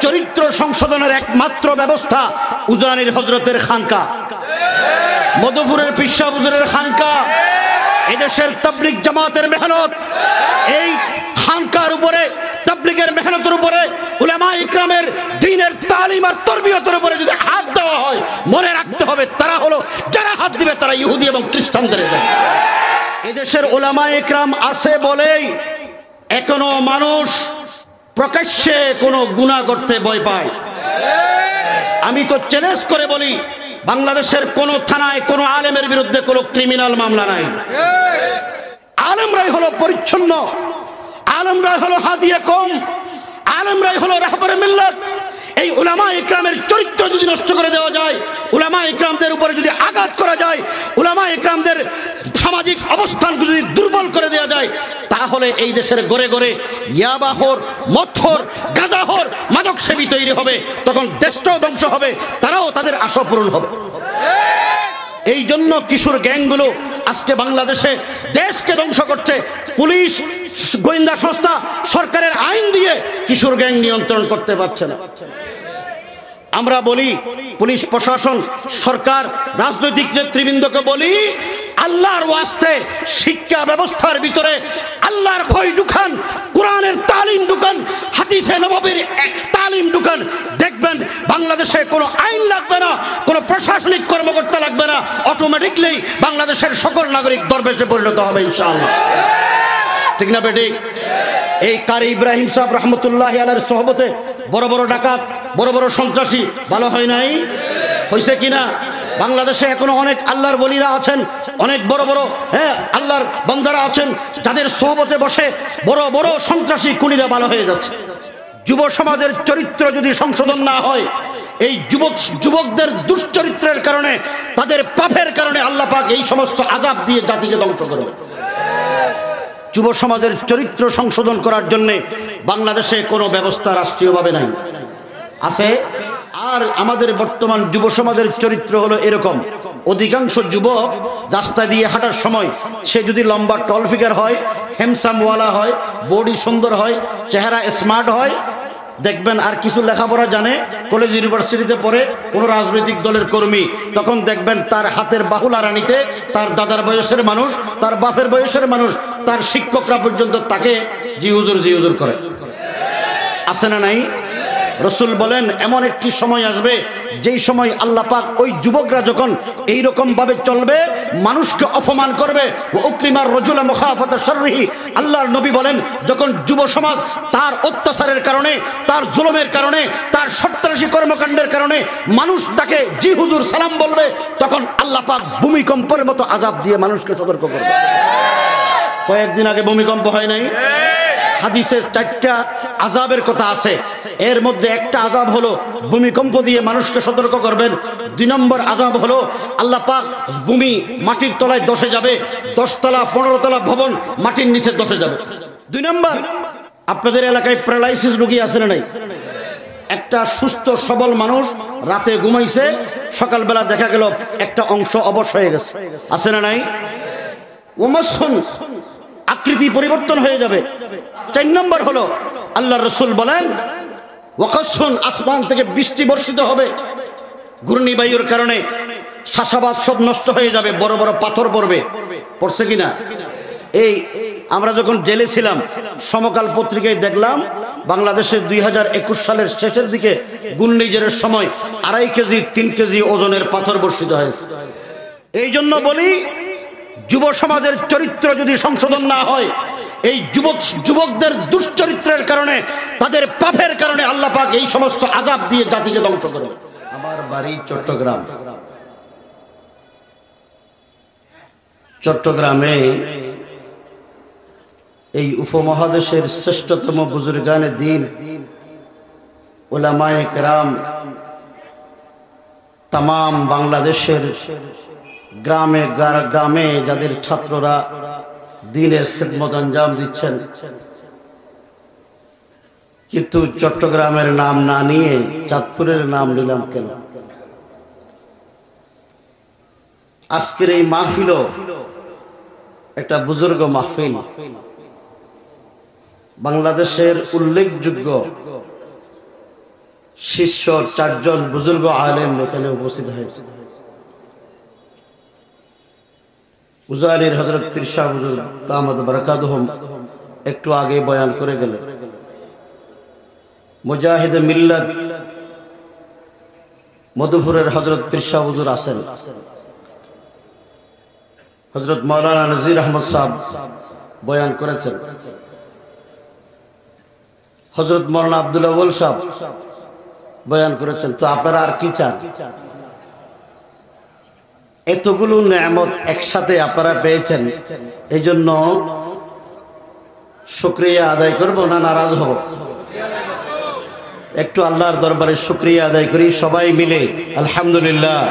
চরিত্র সংশোধনের একমাত্র ব্যবস্থা উজানির হযরতের খানকা, মধুপুরের পিসা হুজুরের খানকা, এদেশের তাবলীগ জামাতের মেহনত, এই খানকার উপরে তাবলীগের মেহনতের উপরে উলামা ইকরামের দ্বীনের তালিম আর তরবিয়তের উপরে যদি হাত দেওয়া হয়, মনে রাখতে হবে তারা হলো, যারা হাত দিবে তারা ইহুদি এবং খ্রিস্টানদের এজেন্ট। এদেশের উলামা ইকরাম আছে বলেই এখনো মানুষ প্রকাশ্যে কোনো গুনাহ করতে ভয় পায়। আমি তো চ্যালেঞ্জ করে বলি, বাংলাদেশের কোন থানায় কোন আলেমের বিরুদ্ধে কোনো ক্রিমিনাল মামলা নাই। আলেমরাই হলো পরিচ্ছন্ন, আলেমরাই হলো হাদিয়ে কম, আলেমরাই হলো রাহবরে মিল্লাত। এই উলামা ইকরামের চরিত্র যদি নষ্ট করে দেওয়া যায়, উলামা ইকরামদের উপরে যদি আঘাত করা যায়, উলামা ইকরামদের সামাজিক অবস্থানকে যদি দুর্বল করে দেওয়া যায়, তাহলে এই দেশের গড়ে গড়ে ইয়াবাহর, মথর, গাঁজাহর, মাদক সেবী তৈরি হবে। তখন দেশটাও ধ্বংস হবে, তারাও তাদের আশা পূরণ হবে। এই জন্য কিশোর গ্যাংগুলো আজকে বাংলাদেশে দেশকে ধ্বংস করছে। পুলিশ, গোয়েন্দা সংস্থা, সরকারের আইন দিয়ে কিশোর গ্যাং নিয়ন্ত্রণ করতে পারছে না। আমরা বলি, পুলিশ প্রশাসন, সরকার, রাজনৈতিক নেতৃবৃন্দকে বলি, আল্লাহর ওয়াস্তে শিক্ষা ব্যবস্থার ভিতরে আল্লাহর ভয় ঢুকান, কোরআনের তালিম ঢুকান, হাদিসে নববীর তালিম ঢুকান। দেখবেন বাংলাদেশে কোনো আইন লাগবে না, কোনো প্রশাসনিক কর্মকর্তা লাগবে না, অটোমেটিকলি বাংলাদেশের সকল নাগরিক দরবেশে পরিণত হবে ইনশাআল্লাহ। ঠিক না বেঠিক? এই কারি ইব্রাহিম সাহেব রহমতুল্লাহ আলাইহির সোহবতে বড় বড় ডাকাত, বড় বড় সন্ত্রাসী ভালো হয় নাই? হয়েছে কিনা? বাংলাদেশে এখনো অনেক আল্লাহর ওলিরা আছেন, অনেক বড় বড় আল্লাহর বান্দারা আছেন, যাদের সোহবতে বসে বড় বড় সন্ত্রাসী খুনিরা ভালো হয়ে যাচ্ছে। যুব সমাজের চরিত্র যদি সংশোধন না হয়, এই যুবকদের দুশ্চরিত্রের কারণে, তাদের পাপের কারণে আল্লাহ পাক এই সমস্ত আযাব দিয়ে জাতিকে ধ্বংস করবে। যুব সমাজের চরিত্র সংশোধন করার জন্য বাংলাদেশে কোনো ব্যবস্থা রাষ্ট্রীয়ভাবে নাই। আছে? আর আমাদের বর্তমান যুব সমাজের চরিত্র হলো এরকম, অধিকাংশ যুবক রাস্তা দিয়ে হাঁটার সময় সে যদি লম্বা টল ফিগার হয়, হ্যান্ডসামওয়ালা হয়, বডি সুন্দর হয়, চেহারা স্মার্ট হয়, দেখবেন আর কিছু লেখাপড়া জানে, কলেজ ইউনিভার্সিটিতে পড়ে, কোনো রাজনৈতিক দলের কর্মী, তখন দেখবেন তার হাতের বাহুলা রানিতে তার দাদার বয়সের মানুষ, তার বাপের বয়সের মানুষ, তার শিক্ষকরা পর্যন্ত তাকে জি হুজুর করে। আছে না নাই? রাসূল বলেন এমন একটি সময় আসবে যেই সময় আল্লাহ পাক ওই যুবকরা যখন এই রকম ভাবে চলবে, মানুষকে অপমান করবে, ও উকরিমার রাজুলা মুখাফাতা শাররিহি, আল্লাহর নবী বলেন যখন যুব সমাজ তার অত্যাচারের কারণে, তার জুলুমের কারণে, তার সন্ত্রাসী কর্মকাণ্ডের কারণে মানুষ তাকে জি হুজুর সালাম বলবে, তখন আল্লাহ পাক ভূমিকম্পের মতো আযাব দিয়ে মানুষকে সতর্ক করবে। কয়েকদিন আগে ভূমিকম্প হয় নাই? হাদিসের 4টা আযাবের কথা আছে, এর মধ্যে একটা আযাব হলো ভূমিকম্প দিয়ে মানুষকে সতর্ক করবেন। 2 নম্বর আযাব হলো আল্লাহ পাক ভূমি মাটির তলায় ধসে যাবে, 10 তলা 15 তলা ভবন মাটির নিচে ধসে যাবে। 2 নম্বর, আপনাদের এলাকায় প্যারালাইসিস রোগী আছে না নাই? একটা সুস্থ সবল মানুষ রাতে ঘুমাইছে, সকালবেলা দেখা গেল একটা অংশ অবশ হয়ে গেছে। আছে না নাই? ওমাসুন, আকৃতি পরিবর্তন হয়ে যাবে। 4 নম্বর হলো আল্লাহর রাসূল বলেন ওয়াকাসুন, আসমান থেকে বৃষ্টি বর্ষিত হবে, ঘূর্ণিবায়ুর কারণে চাষাবাদ সব নষ্ট হয়ে যাবে, বড় বড় পাথর পড়বে। পড়ছে কিনা? এই আমরা যখন জেলে ছিলাম, সমকাল পত্রিকায় দেখলাম বাংলাদেশের 2021 সালের শেষের দিকে ঘূর্ণিঝড়ের সময় 2.5 কেজি 3 কেজি ওজনের পাথর বর্ষিত হয়েছে। এই জন্য বলি, যুব সমাজের চরিত্র যদি সংশোধন না হয়, এই যুবকদের দুশ্চরিত্রের কারণে, তাদের পাপের কারণে আল্লাহ পাক এই সমস্ত আযাব দিয়ে জাতিকে ধ্বংস করবে। আমার বাড়ি চট্টগ্রাম। চট্টগ্রামে এই উপমহাদেশের শ্রেষ্ঠতম বুজুর্গানে দ্বীন, উলামায়ে কেরাম, তামাম বাংলাদেশের গ্রামে গ্রামে যাদের ছাত্ররা দ্বীনের খিদমত আঞ্জাম দিচ্ছেন, কিন্তু চট্টগ্রামের নাম না নিয়ে চাঁদপুরের নাম নিলাম কেন? আজকের এই মাহফিল একটা বুজুর্গ মাহফিল। বাংলাদেশের উল্লেখযোগ্য শিষ্য 4 জন বুজুর্গ আলেম এখানে উপস্থিত হয়েছে। উজানির হযরত পীর শাহ হুজুর দামাত বরকাতুহুম একটু আগে বয়ান করে গেলেন। মুজাহিদ মিল্লাত মধুপুরের হযরত পীর শাহ হুজুর আছেন। হযরত মাওলানা নজির আহমদ সাহেব বয়ান করেছেন। হযরত মাওলানা আব্দুল আউয়াল সাহেব বয়ান করেছেন। তো আপনারা আর কি চান? এতগুলো নেয়ামত একসাথে আপনারা পেয়েছেন, এই জন্য শুকরিয়া আদায় করব না নারাজ হব? একটু আল্লাহর দরবারে শুকরিয়া আদায় করি সবাই মিলে আলহামদুলিল্লাহ।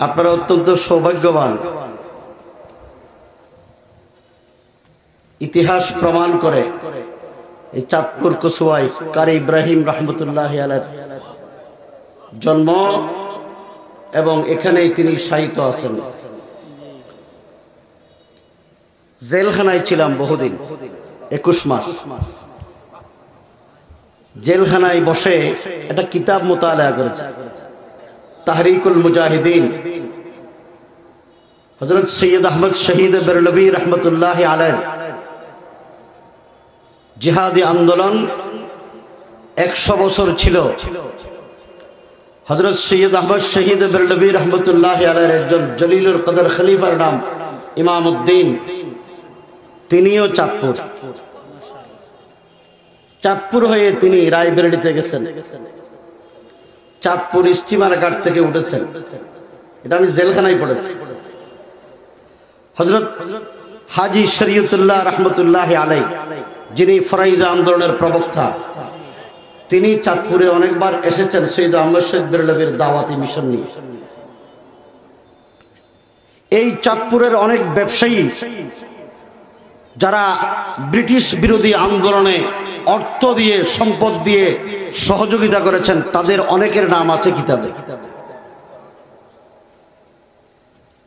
আপনারা অত্যন্ত সৌভাগ্যবান। ইতিহাস প্রমাণ করে এই চাঁদপুর কসুয়ায় কারি ইব্রাহিম রহমতুল্লাহ আলাইহির জন্ম এবং এখানেই তিনি শায়িত আছেন। জেলখানায় ছিলাম বহুদিন, 21 মাস জেলখানায় বসে একটা কিতাব মুতালা করেছে, তাহরিকুল মুজাহিদিন। হযরত সৈয়দ আহমদ শহীদ বেরলভী রহমতুল্লাহ আলাইহ জিহাদি আন্দোলন 100 বছর ছিল। হযরত সৈয়দ আহমদ শহীদ বেরলভী রহমতুল্লাহ আলাইহির একজন জলিলুল কদর খলিফার নাম ইমামউদ্দিন, তিনিও চাঁদপুর হয়ে তিনি রায়বেরেলিতে গেছেন। চাঁদপুর স্টিমার ঘাট থেকে উঠেছেন। এটা আমি জেলখানায় পড়েছি। হযরত হাজী শরীয়তুল্লাহ রহমতুল্লাহ আলাইহ, যিনি ফরাইজ আন্দোলনের প্রবক্তা, তিনি চাঁদপুরে অনেকবার এসেছেন সৈয়দ আহমদ শহীদ বেরলভীর দাওয়াতি মিশন নিয়ে। এই চাঁদপুরের অনেক ব্যবসায়ী যারা ব্রিটিশ বিরোধী আন্দোলনে অর্থ দিয়ে সম্পদ দিয়ে সহযোগিতা করেছেন, তাদের অনেকের নাম আছে কিতাবে।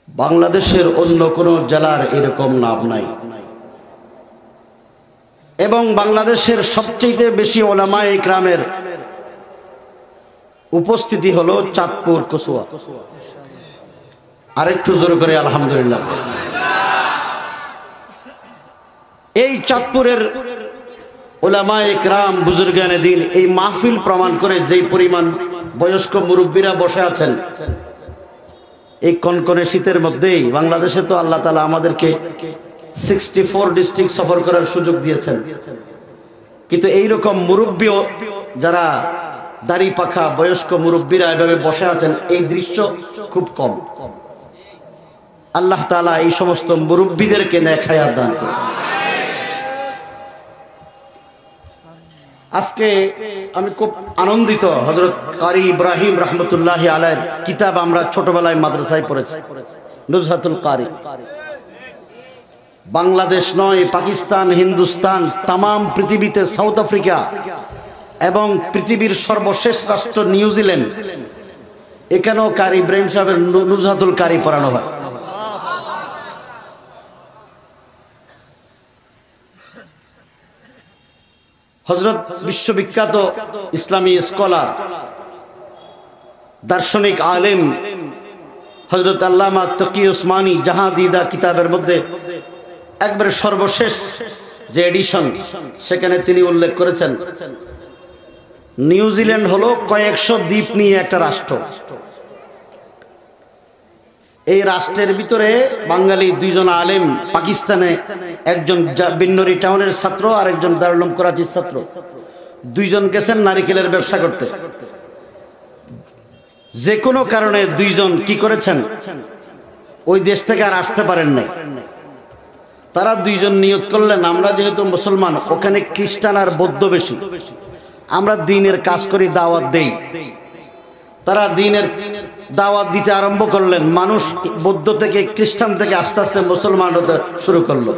বাংলাদেশের অন্য কোন জেলার এরকম নাম নাই। এবং বাংলাদেশের সবচেয়ে বেশি উলামায়ে ইকরামের উপস্থিতি হলো চাঁদপুর কসুয়া। আরেকটু জোর করে আলহামদুলিল্লাহ। এই চাঁদপুরের উলামায়ে ইকরাম বুজুর্গানে দ্বীন এই মাহফিল প্রমাণ করে যেই পরিমাণ বয়স্ক মুরব্বীরা বসে আছেন এই কনকনে শীতের মধ্যেই। বাংলাদেশে তো আল্লাহ তাআলা আমাদেরকে 64 ডিস্ট্রিক্ট সফর করার সুযোগ দিয়েছেন, কিন্তু এইরকম মুরব্বী যারা দাড়ি পাখা বয়স্ক মুরব্বীরা এভাবে বসে আছেন, এই দৃশ্য খুব কম। আল্লাহ তাআলা এই সমস্ত মুরব্বীদেরকে নেক হায়াত দান করুন। আজকে আমি খুব আনন্দিত। হযরত কারি ইব্রাহিম রহমতুল্লাহ আলাইহির কিতাব আমরা ছোটবেলায় মাদ্রাসায় পড়েছি, নুজহাতুল কারি। বাংলাদেশ নয়, পাকিস্তান, হিন্দুস্তান, তামাম পৃথিবীতে, সাউথ আফ্রিকা এবং পৃথিবীর সর্বশেষ রাষ্ট্র নিউজিল্যান্ড, এখানেও কারি ইব্রাহিম সাহেবের নুজহাতুল কারি পড়ানো হয়। হযরত বিশ্ববিখ্যাত ইসলামী স্কলার, দার্শনিক আলেম হযরত আল্লামা তকি উসমানী জাহাদিদা কিতাবের মধ্যে একবারে সর্বশেষ যে এডিশন, সেখানে তিনি উল্লেখ করেছেন নিউজিল্যান্ড হলো কয়েকশো দ্বীপ নিয়ে একটা রাষ্ট্র। এই রাষ্ট্রের ভিতরে বাঙালি 2 জন আলেম, পাকিস্তানে একজন বিন্নরি টাউনের ছাত্র আর একজন দারুল উলুম করাচির ছাত্র, 2 জন গেছেন নারিকেলের ব্যবসা করতে। যে কোনো কারণে 2 জন কি করেছেন, ওই দেশ থেকে আর আসতে পারেন নাই। তারা 2 জন নিয়ত করলেন, আমরা যেহেতু মুসলমান, ওখানে খ্রিস্টান আর বৌদ্ধ বেশি, আমরা দ্বীনের কাজ করি, দাওয়াত দেই। তারা দ্বীনের দাওয়াত দিতে আরম্ভ করলেন। মানুষ বৌদ্ধ থেকে, খ্রিস্টান থেকে আস্তে আস্তে মুসলমান হতে শুরু করলো।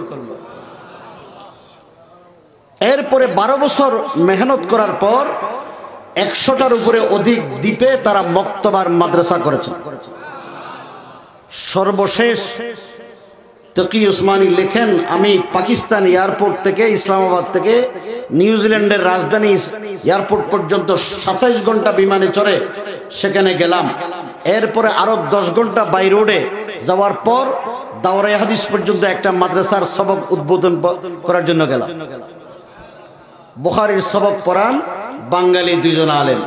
এরপরে 12 বছর মেহনত করার পর 100টার উপরে অধিক দ্বীপে তারা মক্তবার মাদ্রাসা করেছে। সর্বশেষ তকি উসমানী লেখেন, আমি পাকিস্তান এয়ারপোর্ট থেকে, ইসলামাবাদ থেকে নিউজিল্যান্ডের রাজধানী এয়ারপোর্ট পর্যন্ত 27 ঘন্টা বিমানে চড়ে সেখানে গেলাম। এরপরে আরো 10 ঘন্টা বাই রোডে যাওয়ার পর দাওরাই হাদিস পর্যন্ত একটা মাদ্রাসার সবক উদ্বোধন করার জন্য গেলাম। বুখারীর সবক পড়ান বাঙালি 2 জন আলেম,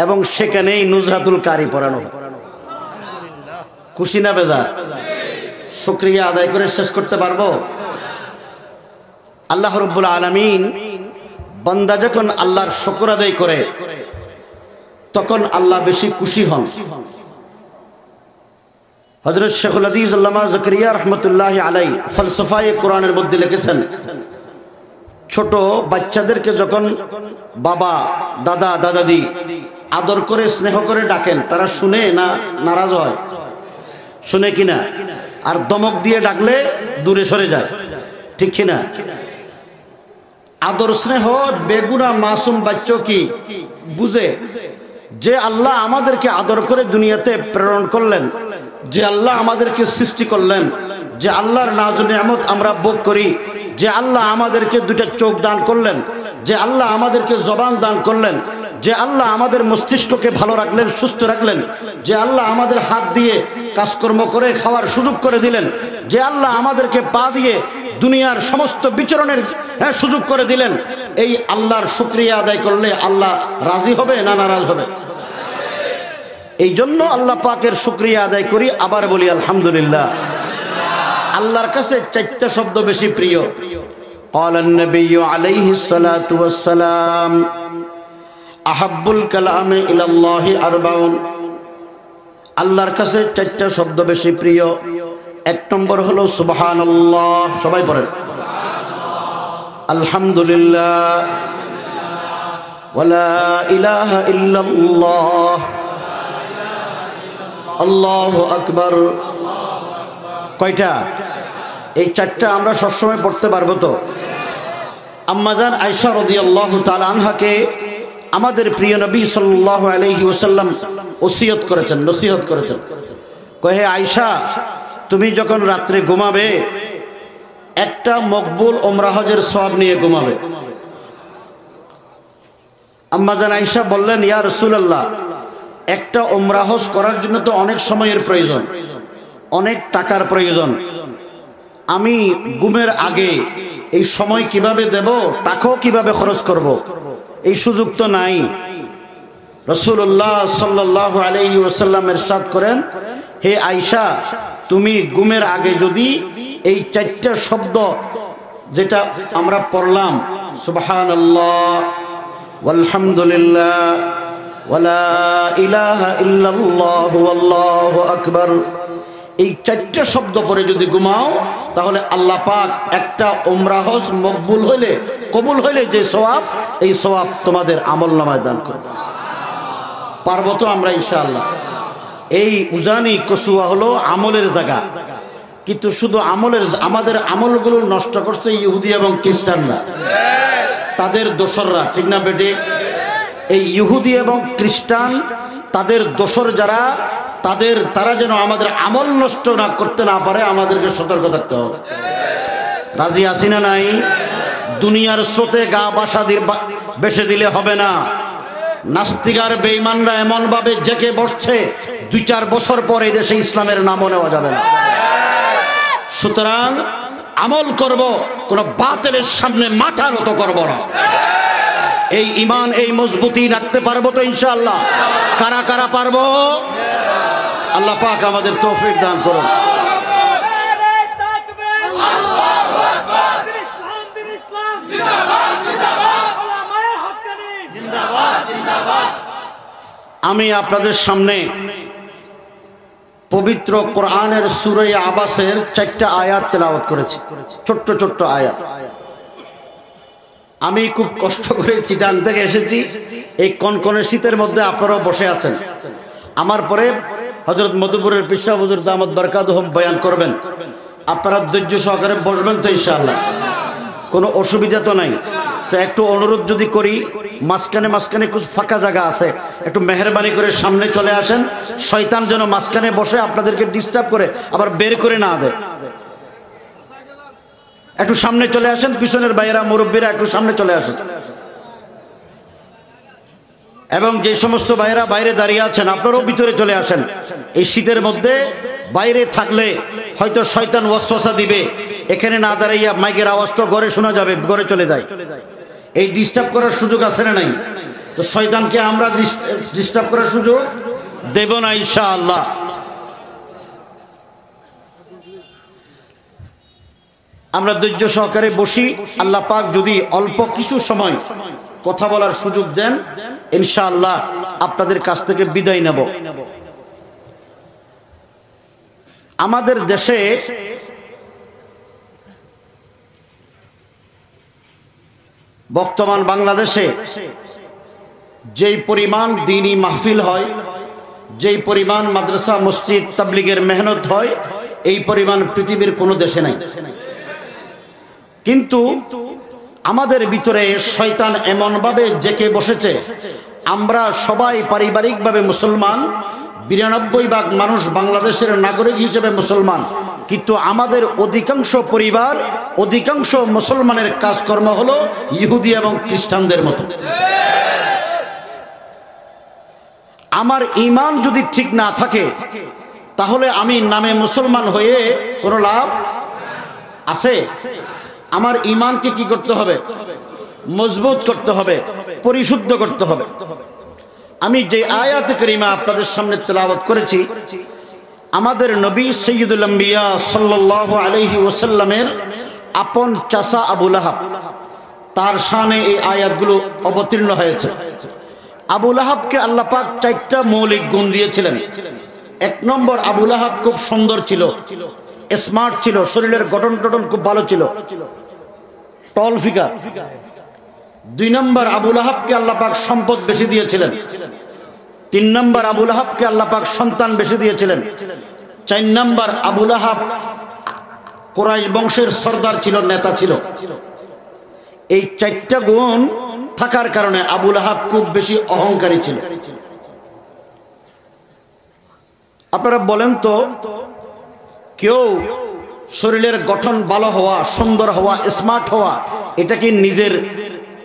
এবং সেখানেই নুজহাতুল কারি পড়ানো। খুশি না বেজার? শুকরিয়া আদায় করে শেষ করতে পারবো? আল্লাহ রাব্বুল আলামিন, বান্দা যখন আল্লাহর শুকর আদায় করে তখন আল্লাহ বেশি খুশি হন। হযরত শেখুল হাদিস আল্লামা জাকারিয়া রাহমাতুল্লাহি আলাইহি ফলসফায়ে কোরআনের মধ্যে লিখেছেন, ছোট বাচ্চাদেরকে যখন বাবা, দাদা, দাদাদি আদর করে স্নেহ করে ডাকেন, তারা শুনে না নারাজ হয়? শুনে কিনা? আর দমক দিয়ে ডাকলে দূরে সরে যায়, ঠিক কিনা? আদর স্নেহ বেগুনা মাসুম বাচ্চা কি বুঝে যে আল্লাহ আমাদেরকে আদর করে দুনিয়াতে প্রেরণ করলেন, যে আল্লাহ আমাদেরকে সৃষ্টি করলেন, যে আল্লাহর নাজুল নিয়ামত আমরা ভোগ করি, যে আল্লাহ আমাদেরকে 2টা চোখ দান করলেন, যে আল্লাহ আমাদেরকে জবান দান করলেন, যে আল্লাহ আমাদের মস্তিষ্ককে ভালো রাখলেন, সুস্থ রাখলেন, যে আল্লাহ আমাদের হাত দিয়ে কাজকর্ম করে খাওয়ার সুযোগ করে দিলেন, যে আল্লাহ আমাদেরকে পা দিয়ে দুনিয়ার সমস্ত বিচরণের সুযোগ করে দিলেন, এই আল্লাহর শুকরিয়া আদায় করলে আল্লাহ রাজি হবে না নারাজ হবে? এই জন্য আল্লাহ পাকের শুকরিয়া আদায় করি। আবার বলি আলহামদুলিল্লাহ। আল্লাহর কাছে 4টা শব্দ বেশি প্রিয়। ক্বালান নবী আলাইহিস সালাতু ওয়াস সালাম, আহাব্বুল কালামে ইলাল্লাহি আরবাউন। আল্লাহর কাছে 4টা শব্দ বেশি প্রিয়। 1 নম্বর হলো সুবহানাল্লাহ, সবাই পড়েন আলহামদুলিল্লাহ, ওয়ালা ইলাহা ইল্লাল্লাহ, আল্লাহু আকবার। কয়টা? এই 4টা আমরা সবসময় পড়তে পারবো তো? আম্মাজান আয়েশা রাদিয়াল্লাহু তাআলা আনহাকে আমাদের প্রিয় নবী সাল্লাল্লাহু আলাইহি ওয়াসাল্লাম ওসিয়ত করেছেন, নসিহত করেছেন। কহে আয়েশা, তুমি যখন রাত্রে ঘুমাবে একটা মকবুল উমরা হজের সওয়াব নিয়ে ঘুমাবে। আম্মাজান আয়েশা বললেন, ইয়া রাসূলুল্লাহ, একটা উমরা হজ করার জন্য তো অনেক সময়ের প্রয়োজন, অনেক টাকার প্রয়োজন। আমি ঘুমের আগে এই সময় কিভাবে দেব, টাকাও কিভাবে খরচ করব, এই সুযোগ তো নাই। রাসূলুল্লাহ সাল্লাল্লাহু আলাইহি ওয়াসাল্লাম ইরশাদ করেন, হে আয়েশা, তুমি ঘুমের আগে যদি এই 4টা শব্দ যেটা আমরা পড়লাম, সুবহানাল্লাহ, আলহামদুলিল্লাহ, ওয়ালা ইলাহা ইল্লাল্লাহু আল্লাহু আকবার, এই 4টা শব্দ পরে যদি ঘুমাও, তাহলে আল্লাহ পাক একটা উমরা হজ মকবুল হইলে, কবুল হইলে যে সওয়াব, এই সওয়াব তোমাদের আমলনামায় দান করবে। পারবো তো আমরা ইনশাআল্লাহ? এই উজানি কসুয়া হলো আমলের জায়গা, কিন্তু শুধু আমলের, আমাদের আমলগুলো নষ্ট করছে ইহুদি এবং খ্রিস্টানরা, তাদের দোসররা, ঠিক না বেটে? এই ইহুদি এবং খ্রিস্টান তাদের দোসর যারা, তারা যেন আমাদের আমল নষ্ট না করতে না পারে, আমাদেরকে সতর্ক থাকতে হবে। রাজি আছি না নাই? দুনিয়ার স্রোতে গা বেসে দিলে হবে না। নাস্তিকার বেঈমানরা এমন ভাবে জেকে বসছে, 2-4 বছর পরে এই দেশে ইসলামের নামও নেওয়া যাবে না। সুতরাং আমল করব, কোন বাতিলের সামনে মাথা নত করব না। এই ঈমান, এই মজবুতি রাখতে পারবো তো ইনশাআল্লাহ? কারা কারা পারবো? আল্লাহ পাক আমাদের তৌফিক দান করুন। আমি আপনাদের সামনে পবিত্র কোরআনের সূরা আবাসের 4টা আয়াত তেলাওয়াত করেছি, ছোট্ট ছোট্ট আয়াত। আমি খুব কষ্ট করে চিটাং থেকে এসেছি, এই কনকনে শীতের মধ্যে আপনারাও বসে আছেন। আমার পরে হযরত মধুপুরের পীর সাহেব হুজুর দামাত বারকাতুহুম বয়ান করবেন, আপনারা ধৈর্য সহকারে বসবেন তো ইনশাআল্লাহ? কোনো অসুবিধা তো নাই? তো একটু অনুরোধ যদি করি, মাঝখানে কিছু ফাঁকা জায়গা আছে, একটু মেহেরবানি করে সামনে চলে আসেন। শয়তান যেন মাঝখানে বসে আপনাদেরকে ডিস্টার্ব করে আবার বের করে না দেয়। একটু সামনে চলে আসেন, পিছনের ভাইয়েরা মুরব্বীরা একটু সামনে চলে আসেন। এবং যে সমস্ত ভাইয়েরা বাইরে দাঁড়িয়ে আছেন আপনারাও ভিতরে চলে আসেন। এই শীতের মধ্যে বাইরে থাকলে হয়তো শয়তান ওয়াসওয়াসা দিবে, এখানে না দাঁড়াইয়া মাইকের আওয়াজ তো ঘরে শোনা যাবে, ঘরে চলে যায়। এই ডিস্টার্ব করার সুযোগ আছে না নাই? তো শয়তানকে আমরা ডিস্টার্ব করার সুযোগ দেব না ইনশাআল্লাহ। আমরা ধৈর্য সহকারে বসি। আল্লাহ পাক যদি অল্প কিছু সময় কথা বলার সুযোগ দেন, ইনশাআল্লাহ আপনাদের কাছ থেকে বিদায় নেব। আমাদের দেশে বর্তমান বাংলাদেশে যেই পরিমাণ দ্বীনি মাহফিল হয়, যেই পরিমাণ মাদ্রাসা মসজিদ তাবলীগের মেহনত হয়, এই পরিমাণ পৃথিবীর কোনো দেশে নাই। কিন্তু আমাদের ভিতরে শয়তান এমনভাবে জেঁকে বসেছে, আমরা সবাই পারিবারিকভাবে মুসলমান, ৯২ ভাগ মানুষ বাংলাদেশের নাগরিক হিসেবে মুসলমান, কিন্তু আমাদের অধিকাংশ পরিবার, অধিকাংশ মুসলমানের কাজকর্ম হলো ইহুদি এবং খ্রিস্টানদের মতো। আমার ঈমান যদি ঠিক না থাকে তাহলে আমি নামে মুসলমান হয়ে কোনো লাভ আছে? আমার ঈমানকে কি করতে হবে? মজবুত করতে হবে, পরিশুদ্ধ করতে হবে। আমি যে আয়াত কারিমা আপনাদের সামনে তেলাওয়াত করেছি, আমাদের নবী সাইয়্যিদুল আম্বিয়া সাল্লাল্লাহু আলাইহি ওয়াসাল্লামের আপন চাচা আবু লাহাব, তার শানে এই আয়াতগুলো অবতীর্ণ হয়েছে। আবু লাহাবকে আল্লাহ পাক 4টা মৌলিক গুণ দিয়েছিলেন। 1 নম্বর, আবু লাহাব খুব সুন্দর ছিল, স্মার্ট ছিল, শরীরের গঠন টঠন খুব ভালো ছিল, টল ফিগার। 2 নম্বর, আবু লাহাবকে আল্লাহ পাক সম্পদ বেশি দিয়েছিলেন। 3 নম্বর, আবু লাহাবকে আল্লাহ পাক সন্তান বেশি দিয়েছিলেন। 4 নম্বর, আবু লাহাব কুরাইশ বংশের সর্দার ছিল, নেতা ছিল। এই 4টা গুণ থাকার কারণে আবু লাহাব খুব বেশি অহংকারী ছিল। আপনারা বলেন তো, কেউ শরীরের গঠন ভালো হওয়া, সুন্দর হওয়া, স্মার্ট হওয়া, এটা কি নিজের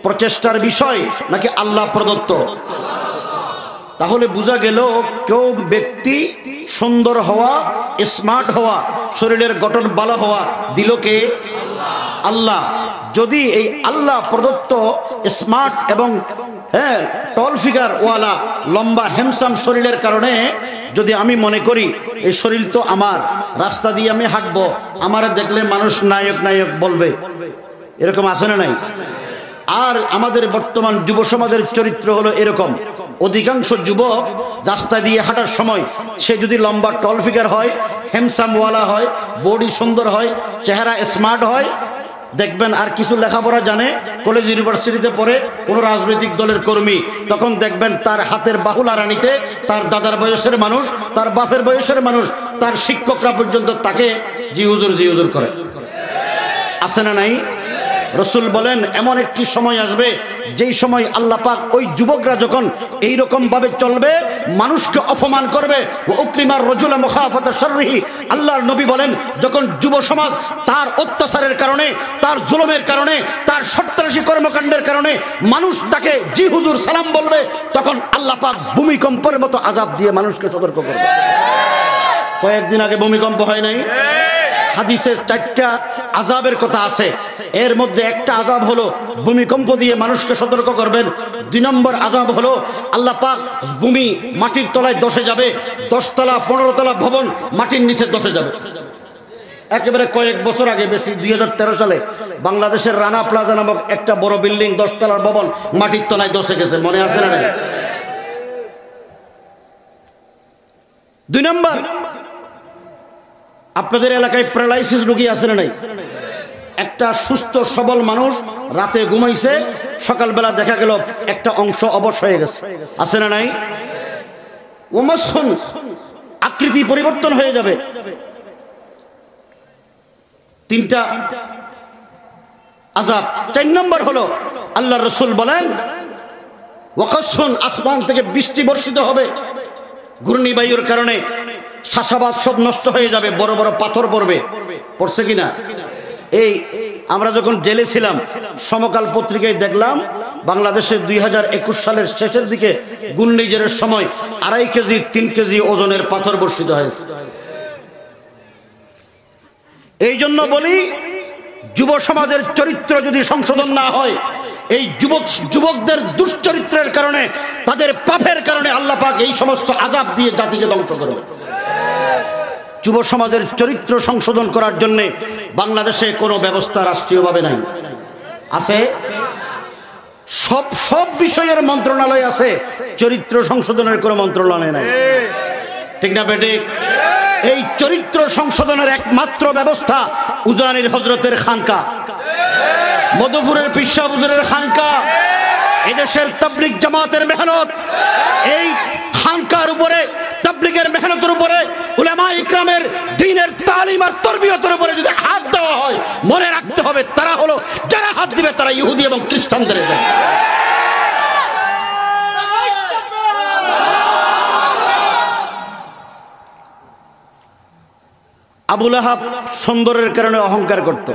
প্রচেষ্টার বিষয় নাকি আল্লাহ প্রদত্ত? তাহলে বোঝা গেল কেউ ব্যক্তি সুন্দর হওয়া, স্মার্ট হওয়া, শরীরের গঠন ভালো হওয়া দিল কে? আল্লাহ। যদি এই আল্লাহ প্রদত্ত স্মার্ট এবং টল ফিগার ওয়ালা লম্বা হ্যান্ডসাম শরীরের কারণে যদি আমি মনে করি এই শরীর তো আমার, রাস্তা দিয়ে আমি হাঁটবো, আমার দেখলে মানুষ নায়ক নায়ক বলবে, এরকম আছে না নাই? আর আমাদের বর্তমান যুব সমাজের চরিত্র হলো এরকম। অধিকাংশ যুবক রাস্তা দিয়ে হাঁটার সময় সে যদি লম্বা টল ফিগার হয়, হ্যান্ডসাম ওয়ালা হয়, বডি সুন্দর হয়, চেহারা স্মার্ট হয়, দেখবেন আর কিছু লেখাপড়া জানে, কলেজ ইউনিভার্সিটিতে পড়ে, কোনো রাজনৈতিক দলের কর্মী, তখন দেখবেন তার হাতের বাহুলা রানিতে তার দাদার বয়সের মানুষ, তার বাপের বয়সের মানুষ, তার শিক্ষকরা পর্যন্ত তাকে জি হুজুর করে। আছে না নাই? রাসূল বলেন এমন একটি সময় আসবে যেই সময় আল্লাহ পাক ওই যুবকরা যখন এই রকম ভাবে চলবে, মানুষকে অপমান করবে, উকরিমার রাজুল মুখাফাতা শাররিহি, আল্লাহর নবী বলেন যখন যুব সমাজ তার অত্যাচারের কারণে, তার জুলুমের কারণে, তার সন্ত্রাসী কর্মকাণ্ডের কারণে মানুষ তাকে জি হুজুর সালাম বলবে, তখন আল্লাহ পাক ভূমিকম্পের মতো আযাব দিয়ে মানুষকে সতর্ক করবে। কয়েকদিন আগে ভূমিকম্প হয় নাই? হাদিসে 4টা আযাবের কথা আছে, এর মধ্যে একটা আযাব হলো ভূমিকম্প দিয়ে মানুষকে সতর্ক করবেন। 2 নম্বর আযাব হলো আল্লাহ পাক ভূমি মাটির তলায় ধসে যাবে, 10 তলা 15 তলা ভবন মাটির নিচে ধসে যাবে। একেবারে কয়েক বছর আগে, বেশি 2013 সালে বাংলাদেশের রানা প্লাজা নামক একটা বড় বিল্ডিং, 10 তলার ভবন মাটির তলায় ধসে গেছে, মনে আছে না? 2 নম্বর, আপনাদের এলাকায় প্যারালাইসিস রোগী আছে না নাই? একটা সুস্থ সবল মানুষ রাতে ঘুমাইছে, সকালবেলা দেখা গেল একটা অংশ অবশ হয়ে গেছে, আছে না নাই? ওমাসখন আকৃতি পরিবর্তন হয়ে যাবে। 3টা আযাব। 4 নম্বর হলো আল্লাহর রাসূল বলেন ওয়াকাসফুন, আসমান থেকে বৃষ্টি বর্ষিত হবে, ঘূর্ণিবায়ুর কারণে চাষাবাদ সব নষ্ট হয়ে যাবে, বড় বড় পাথর পড়বে। পড়ছে কিনা? এই আমরা যখন জেলে ছিলাম সমকাল পত্রিকায় দেখলাম বাংলাদেশে 2021 সালের শেষের দিকে ঘূর্ণিঝড়ের সময় 2.5 কেজি 3 কেজি ওজনের পাথর বর্ষিত হয়েছে। এই জন্য বলি, যুব সমাজের চরিত্র যদি সংশোধন না হয়, এই যুবকদের দুশ্চরিত্রের কারণে, তাদের পাপের কারণে আল্লাহ পাক এই সমস্ত আযাব দিয়ে জাতিকে ধ্বংস করবে। যুব সমাজের চরিত্র সংশোধন করার জন্য বাংলাদেশে কোনো ব্যবস্থা রাষ্ট্রীয়ভাবে নাই। আছে সব বিষয়ের মন্ত্রণালয় আছে, চরিত্র সংশোধনের কোনো মন্ত্রণালয় নাই। ঠিক না বেঠিক? এই চরিত্র সংশোধনের একমাত্র ব্যবস্থা উজানির হযরতের খানকা, মধুপুরের পীর সাহেব হুজুরের খানকা, এদেশের তাবলীগ জামাতের মেহনত, এই খানকার উপরে, তাবলীগের মেহনতের উপরে, উলামা ইকরামের দ্বীনের তালিম আর তরবিয়তের উপরে যদি হাত দেওয়া হয়, মনে রাখতে হবে তারা হলো, যারা হাত দিবে তারা ইহুদি এবং খ্রিস্টানদের যায়। আবু লাহাব সুন্দরের কারণে অহংকার করত,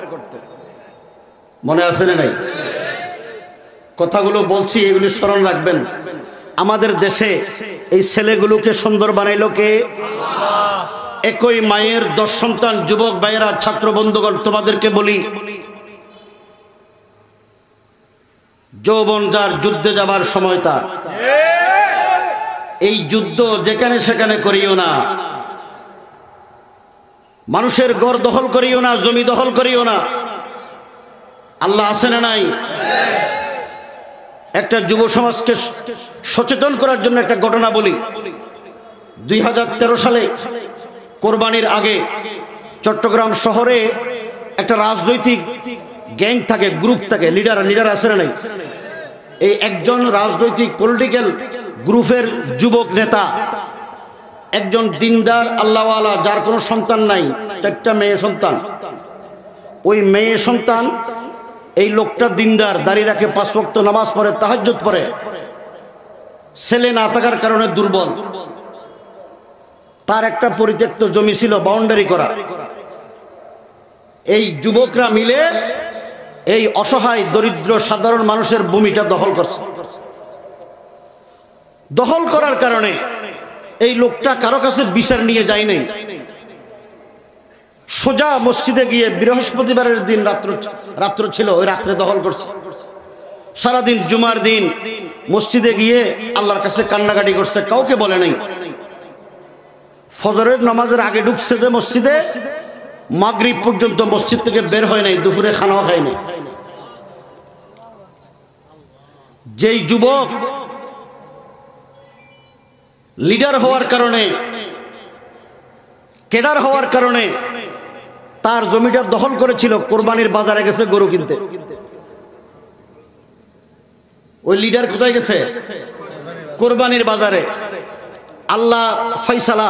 মনে আছে না নাই? কথাগুলো বলছি, এগুলি স্মরণ রাখবেন। আমাদের দেশে এই ছেলেগুলোকে সুন্দর বানাইলো কে? একই মায়ের 10 সন্তান। যুবক ভাইয়েরা, ছাত্র বন্ধুগণ, তোমাদেরকে বলি, যৌবন যার, যুদ্ধে যাবার সময় তার। এই যুদ্ধ যেখানে সেখানে করিও না, মানুষের ঘর দখল করিও না, জমি দখল করিও না। আল্লাহ আছে না নাই? একটা যুব সমাজকে সচেতন করার জন্য একটা ঘটনা বলি। 2013 সালে কোরবানির আগে চট্টগ্রাম শহরে একটা রাজনৈতিক গ্যাং থাকে, গ্রুপ থাকে, লিডার আছে না নাই? এই একজন রাজনৈতিক পলিটিক্যাল গ্রুপের যুবক নেতা, একজন দিনদার আল্লাহওয়ালা, যার কোনো সন্তান নাই, 4টা মেয়ে সন্তান। ওই মেয়ে সন্তান, এই লোকটা দিনদার, দাঁড়িয়ে রাখে, 5 ওয়াক্ত নামাজ পড়ে, তাহাজ্জুদ পড়ে। ছেলে না থাকার কারণে দুর্বল। তার একটা পরিত্যক্ত জমি ছিল, বাউন্ডারি করা। এই যুবকরা মিলে এই অসহায় দরিদ্র সাধারণ মানুষের ভূমিটা দখল করছে। দখল করার কারণে এই লোকটা কারো কাছে বিচার নিয়ে যায় নাই, সোজা মসজিদে গিয়ে, বৃহস্পতিবারের দিন রাত্র ছিল, ওই রাত্রে দখল করছে। সারাদিন জুমার দিন মসজিদে গিয়ে আল্লাহর কাছে কান্নাকাটি করছে, কাউকে বলে নাই। ফজরের নামাজের আগে ঢুকছে যে মসজিদে, মাগরিব পর্যন্ত মসজিদ থেকে বের হয় নাই, দুপুরে খানাও খায় নাই। যেই যুবক লিডার হওয়ার কারণে, কেডার হওয়ার কারণে তার জমিটা দখল করেছিল, কোরবানির বাজারে গেছে গরু কিনতে। ওই লিডার কোথায় গেছে? কোরবানির বাজারে। আল্লাহ ফাইসালা,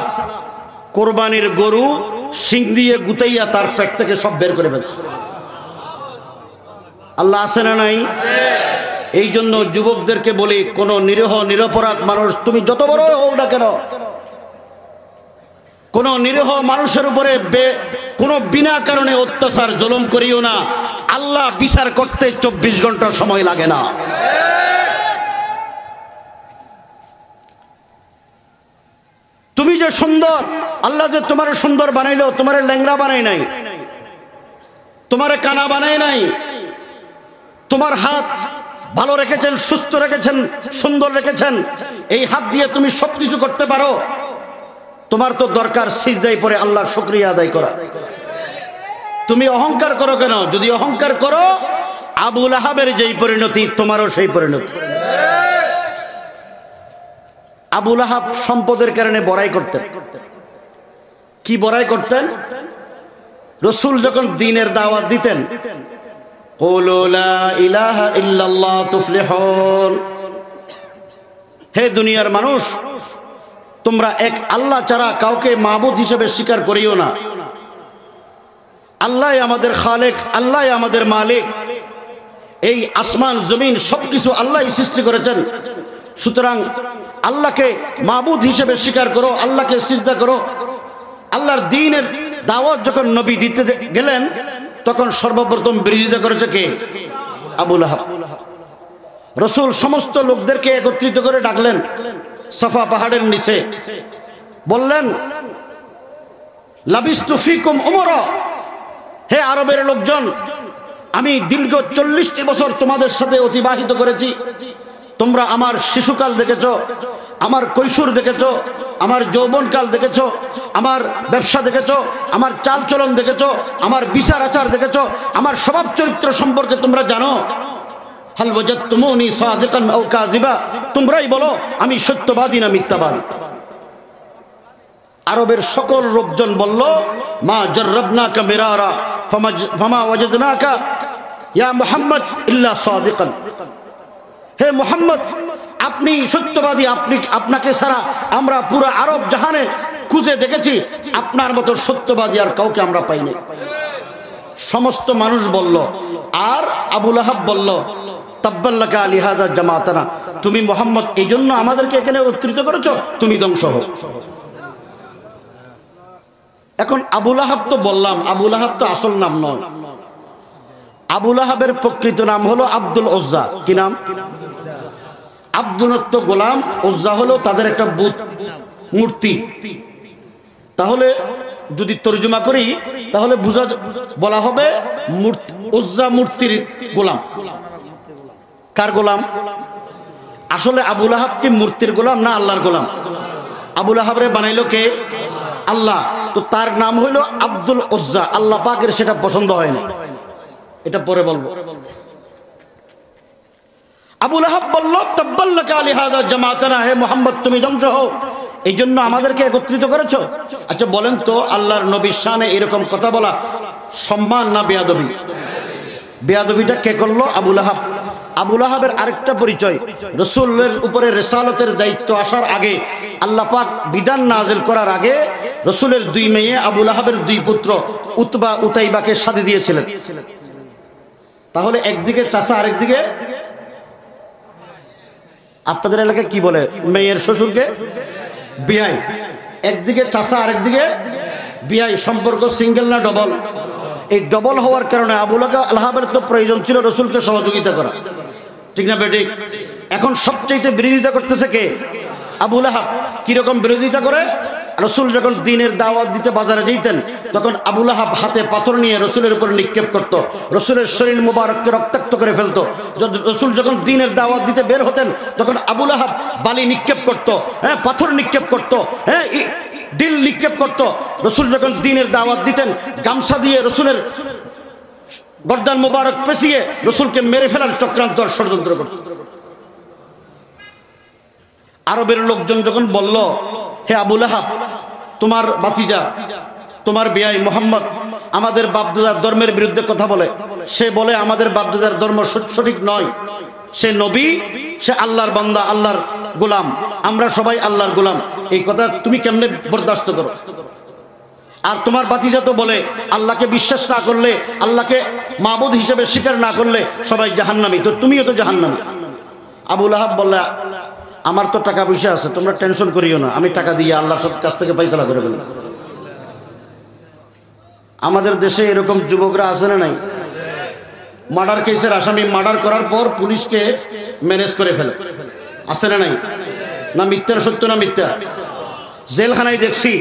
কোরবানির গরু শিং দিয়ে গুতাইয়া তার পেট থেকে সব বের করে ফেলছে। আল্লাহ আছে না নাই? এই জন্য যুবকদেরকে বলি, কোন নিরীহ নিরপরাধ মানুষ, তুমি যত বড় হোক না কেন, কোন নিরীহ মানুষের উপরে কোনো বিনা কারণে অত্যাচার জুলুম করিও না। আল্লাহ বিচার করতে 24 ঘন্টা সময় লাগে না। তুমি যে সুন্দর, আল্লাহ যে তোমার সুন্দর বানাইলো, তোমার ল্যাংড়া বানাই নাই, তোমার কানা বানাই নাই। তোমার হাত ভালো রেখেছেন, সুস্থ রেখেছেন, সুন্দর রেখেছেন। এই হাত দিয়ে তুমি সবকিছু করতে পারো। তোমার তো দরকার সিজদায় পড়ে আল্লাহর শুকরিয়া আদায় করা। তুমি অহংকার করো কেন? যদি অহংকার করো, আবু লাহাবের যেই পরিণতি, তোমারও সেই পরিণতি। আবু লাহাব সম্পদের কারণে বড়াই করতেন। কি বড়াই করতেন? রাসূল যখন দ্বীনের দাওয়াত দিতেন, কুলু লা ইলাহা ইল্লাল্লাহ তুফলিহুন, হে দুনিয়ার মানুষ, তোমরা এক আল্লাহ ছাড়া কাউকে মাবুদ হিসেবে স্বীকার করিও না। আল্লাহ আমাদের খালেক, আল্লাহ আমাদের মালিক। এই আসমান জমিন সবকিছু আল্লাহ সৃষ্টি করেছেন। সুতরাং আল্লাহকে মাবুদ হিসেবে স্বীকার করো, আল্লাহকে সিজদা করো। আল্লাহর দ্বীনের দাওয়াত যখন নবী দিতে গেলেন, তখন সর্বপ্রথম বিরোধিতা করেছে কে? আবু লাহাব। রাসূল সমস্ত লোকদেরকে একত্রিত করে ডাকলেন সাফা পাহাড়ের নিচে, বললেন লাবিস্তু ফিকুম উমরা, হে আরবের লোকজন, আমি দীর্ঘ 40টি বছর তোমাদের সাথে অতিবাহিত করেছি। তোমরা আমার শিশুকাল দেখেছো, আমার কৈশোর দেখেছো, আমার যৌবনকাল দেখেছো, আমার ব্যবসা দেখেছো, আমার চালচলন দেখেছো, আমার বিচার আচার দেখেছো, আমার স্বভাব চরিত্র সম্পর্কে তোমরা জানো। হাল ওয়াজাদতুমুনি সাদিকান আও কাযিবা, তোমরাই বলো আমি সত্যবাদী না মিথ্যাবাদী। আরবের সকল লোকজন বলল মা জাররাবনাকা মিরারা ফামা ওয়াজাদনাকা ইয়া মুহাম্মদ ইল্লা সাদিকান, হে মুহাম্মদ আপনি সত্যবাদী, আপনাকে ছাড়া আমরা পুরো আরব জাহানে খুঁজে দেখেছি, আপনার মতো সত্যবাদী আর কাউকে আমরা পাইনি। সমস্ত মানুষ বলল। আর আবু লাহাব বলল তাব্বাল্লাকা লিহাযা জামাতানা, তুমি মুহাম্মদ এই জন্য আমাদেরকে এখানে একত্রিত করেছো, তুমি ধ্বংস হও। এখন আবু লাহাব তো বললাম, আবু লাহাব তো আসল নাম নয়। আবু লাহাবের প্রকৃত নাম হলো আব্দুল উজ্জা। কি নাম? আব্দুল তো গোলাম, উজ্জা হলো তাদের একটা বুত, মূর্তি। তাহলে যদি তর্জমা করি তাহলে বলা হবে উজ্জা মূর্তির গোলাম। কার গোলাম? আসলে আবু লাহাব কি মূর্তির গোলাম না আল্লাহর গোলাম? আবু লাহাবরে বানাইলো কে? আল্লাহ। তো তার নাম হইল আব্দুল উজ্জা। আল্লাহ পাকের সেটা পছন্দ হয় না, এটা পরে বলবো। আবু লাহাব বলল তাব্বাল্লাকা লিহাযা জামাতানা, হে মুহাম্মদ তুমি ধ্বংস হও, এই জন্য আমাদেরকে একত্রিত করেছো। আচ্ছা বলেন তো আল্লাহর নবীর শানে এরকম কথা বলা সম্মান না বেয়াদবি? বেয়াদবিটা কে করলো? আবু লাহাব। আবু লাহাবের আরেকটা পরিচয়, রাসূলের উপরে রিসালাতের দায়িত্ব আসার আগে, আল্লাহ পাক বিধান নাযিল করার আগে রাসূলের 2 মেয়ে আবু লাহাবের 2 পুত্র উতবা উতাইবাকে শাদী দিয়েছিলেন। তাহলে একদিকে চাচা, আরেকদিকে আপনাদের এলাকায় কি বলে মেয়ের শ্বশুরকে? বিয়াই। একদিকে চাচা আরেকদিকে বিয়াই। সম্পর্ক সিঙ্গেল না ডবল? এই ডবল হওয়ার কারণে আবু লাহাবের তো প্রয়োজন ছিল রাসূলকে সহযোগিতা করা, ঠিক না বেঠিক? এখন সবচেয়ে বিরোধিতা করতেছে কে? আবু লাহাব। কিরকম বিরোধিতা করে? রাসূল যখন দ্বীনের দাওয়াত দিতে বাজারে যেতেন তখন আবু লাহাব হাতে পাথর নিয়ে রাসূলের উপর নিক্ষেপ করত, রাসূলের শরীর মুবারককে রক্তাক্ত করে ফেলতো। রাসূল যখন দ্বীনের দাওয়াত দিতে বের হতেন তখন আবু লাহাব বালি নিক্ষেপ করত, হ্যাঁ পাথর নিক্ষেপ করত, হ্যাঁ ডিল নিক্ষেপ করত। রাসূল যখন দ্বীনের দাওয়াত দিতেন গামছা দিয়ে রাসূলের গর্দান মুবারক পেঁচিয়ে রাসূলকে মেরে ফেলার চক্রান্ত আর ষড়যন্ত্র করত। আরবের লোকজন যখন বলল হে আবু লাহাব, তোমার ভাতিজা, তোমার বিয়াই মুহাম্মদ আমাদের বাপদাদার ধর্মের বিরুদ্ধে কথা বলে, সে বলে আমাদের বাপদাদার ধর্ম সঠিক নয়, সে নবী, সে আল্লাহর বান্দা, আল্লাহর গোলাম, আমরা সবাই আল্লাহর গোলাম, এই কথা তুমি কেমনে বরদাস্ত করো? আর তোমার ভাতিজা তো বলে আল্লাহকে বিশ্বাস না করলে, আল্লাহকে মাবুদ হিসেবে স্বীকার না করলে সবাই জাহান্নামী, তো তুমিও তো জাহান্নামী। আবু লাহাব বললে আমার তো টাকা পয়সা আছে, তোমরা টেনশন করিও না, আমি টাকা দিয়ে আল্লাহর কাছ থেকে ফয়সালা করে ফেলব। আমাদের দেশে এরকম যুবকরা আছে না নাই? মার্ডার কেসের আসামি মার্ডার করার পর পুলিশকে ম্যানেজ করে ফেলে, আছে না নাই? না মিথ্যার সত্য না মিথ্যা? জেলখানায় দেখছি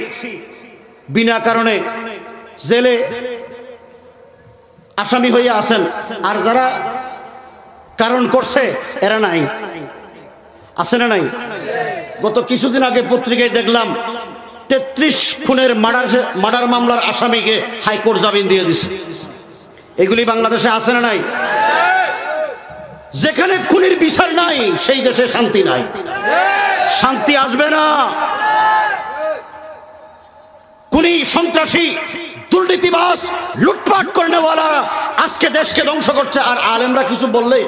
বিনা কারণে জেলে আসামি হয়ে আছেন, আর যারা কারণ করছে এরা নাই, আছে না নাই? গত কিছুদিন আগে পত্রিকায় দেখলাম 33 খুনের মার্ডার মামলার আসামিকে হাইকোর্ট জামিন দিয়ে দিছে। এগুলি বাংলাদেশে আছে না নাই? যেখানে খুনির বিচার নাই সেই দেশে শান্তি নাই, শান্তি আসবে না। খুনি, সন্ত্রাসী, দুর্নীতিবাজ, লুটপাট করেনেওয়ালা আজকে দেশকে ধ্বংস করছে। আর আলেমরা কিছু বললেই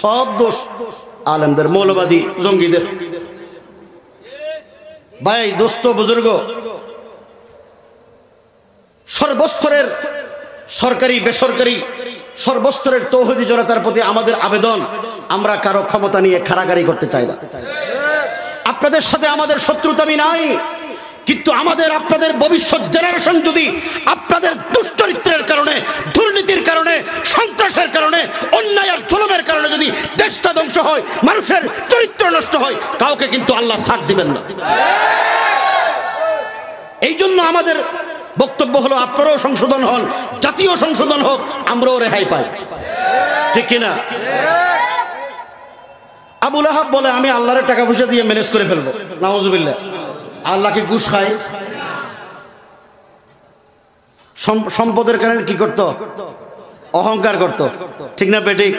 সব দোষ আলেমদের, মৌলবাদী, জঙ্গিদের। ভাই, দোস্ত, বুজুর্গ, সর্বস্তরের সরকারি বেসরকারি সর্বস্তরের তৌহিদি জনতার প্রতি আমাদের আবেদন, আমরা কারো ক্ষমতা নিয়ে খাড়াখাড়ি করতে চাই না। আপনাদের সাথে আমাদের শত্রুতামি নাই, কিন্তু আমাদের আপনাদের ভবিষ্যৎ জেনারেশন যদি আপনাদের দুশ্চরিত্রের কারণে, দুর্নীতির কারণে, সন্ত্রাসের কারণে, অন্যায় আর জুলুমের কারণে যদি দেশটা ধ্বংস হয়, মানুষের চরিত্র নষ্ট হয়, কাউকে কিন্তু আল্লাহ ছাড় দিবেন না। এই জন্য আমাদের বক্তব্য হলো আপনারাও সংশোধন হন, জাতীয় সংশোধন হোক, আমরাও রেহাই পাই। ঠিক কিনা? আবু লাহাব বলে আমি আল্লাহর টাকা পয়সা দিয়ে ম্যানেজ করে ফেলবো। নাউজুবিল্লাহ। আল্লাহ কি ঘুষ খায়? সম্পদের কারণে কি করত? অহংকার করত। ঠিক না বেঠিক?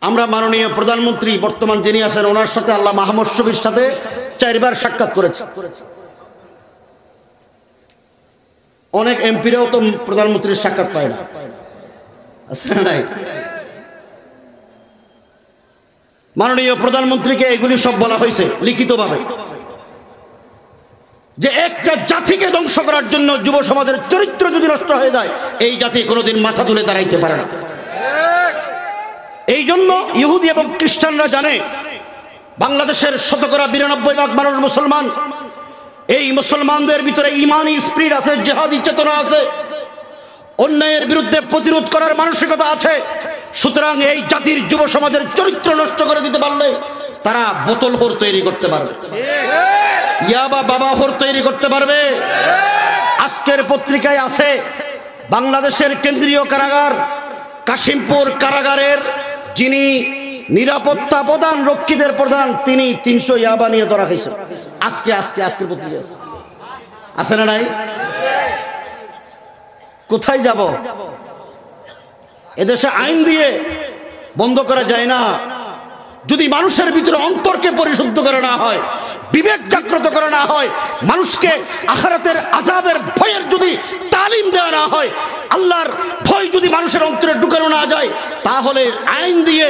আমরা মাননীয় প্রধানমন্ত্রী বর্তমান যিনি আছেন ওনার সাথে আল্লাহ মাহমুদ শফির সাথে 4 বার সাক্ষাৎ করেছে। অনেক এমপিরাও তো প্রধানমন্ত্রীর সাক্ষাৎ পায় না, আছে না নাই? মাননীয় প্রধানমন্ত্রীকে এগুলি সব বলা হয়েছে লিখিতভাবে, যে একটা জাতিকে ধ্বংস করার জন্য যুব সমাজের চরিত্র যদি নষ্ট হয়ে যায়, এই জাতি কোনোদিন মাথা তুলে দাঁড়াইতে পারে না। এই জন্য ইহুদি এবং খ্রিস্টানরা জানে বাংলাদেশের 92% মানুষ মুসলমান। এই মুসলমানদের ভিতরে ইমানি স্পিরিট আছে, জিহাদি চেতনা আছে, অন্যায়ের বিরুদ্ধে প্রতিরোধ করার মানসিকতা আছে। সুতরাং এই জাতির যুব সমাজের চরিত্র নষ্ট করে দিতে পারলে তারা বোতল হোর তৈরি করতে পারবে, ইয়াবা বাবা হোর তৈরি করতে পারবে। আজকের পত্রিকায় আছে বাংলাদেশের কেন্দ্রীয় কারাগার কাশিমপুর কারাগারের যিনি নিরাপত্তা প্রধান, রক্ষীদের প্রধান, তিনি 300 ইয়াবা নিয়ে ধরা হয়েছে। আজকের পত্রিকা আছে না নাই? কোথায় যাব? এদেশে আইন দিয়ে বন্ধ করা যায় না। যদি মানুষের ভিতরে অন্তরকে পরিশুদ্ধ করে না হয়, বিবেক জাগ্রত করে না হয়, মানুষকে আখিরাতের আযাবের ভয়ের যদি তালিম দেওয়া না হয়, আল্লাহর ভয় যদি মানুষের অন্তরে ঢুকানো না যায়, তাহলে আইন দিয়ে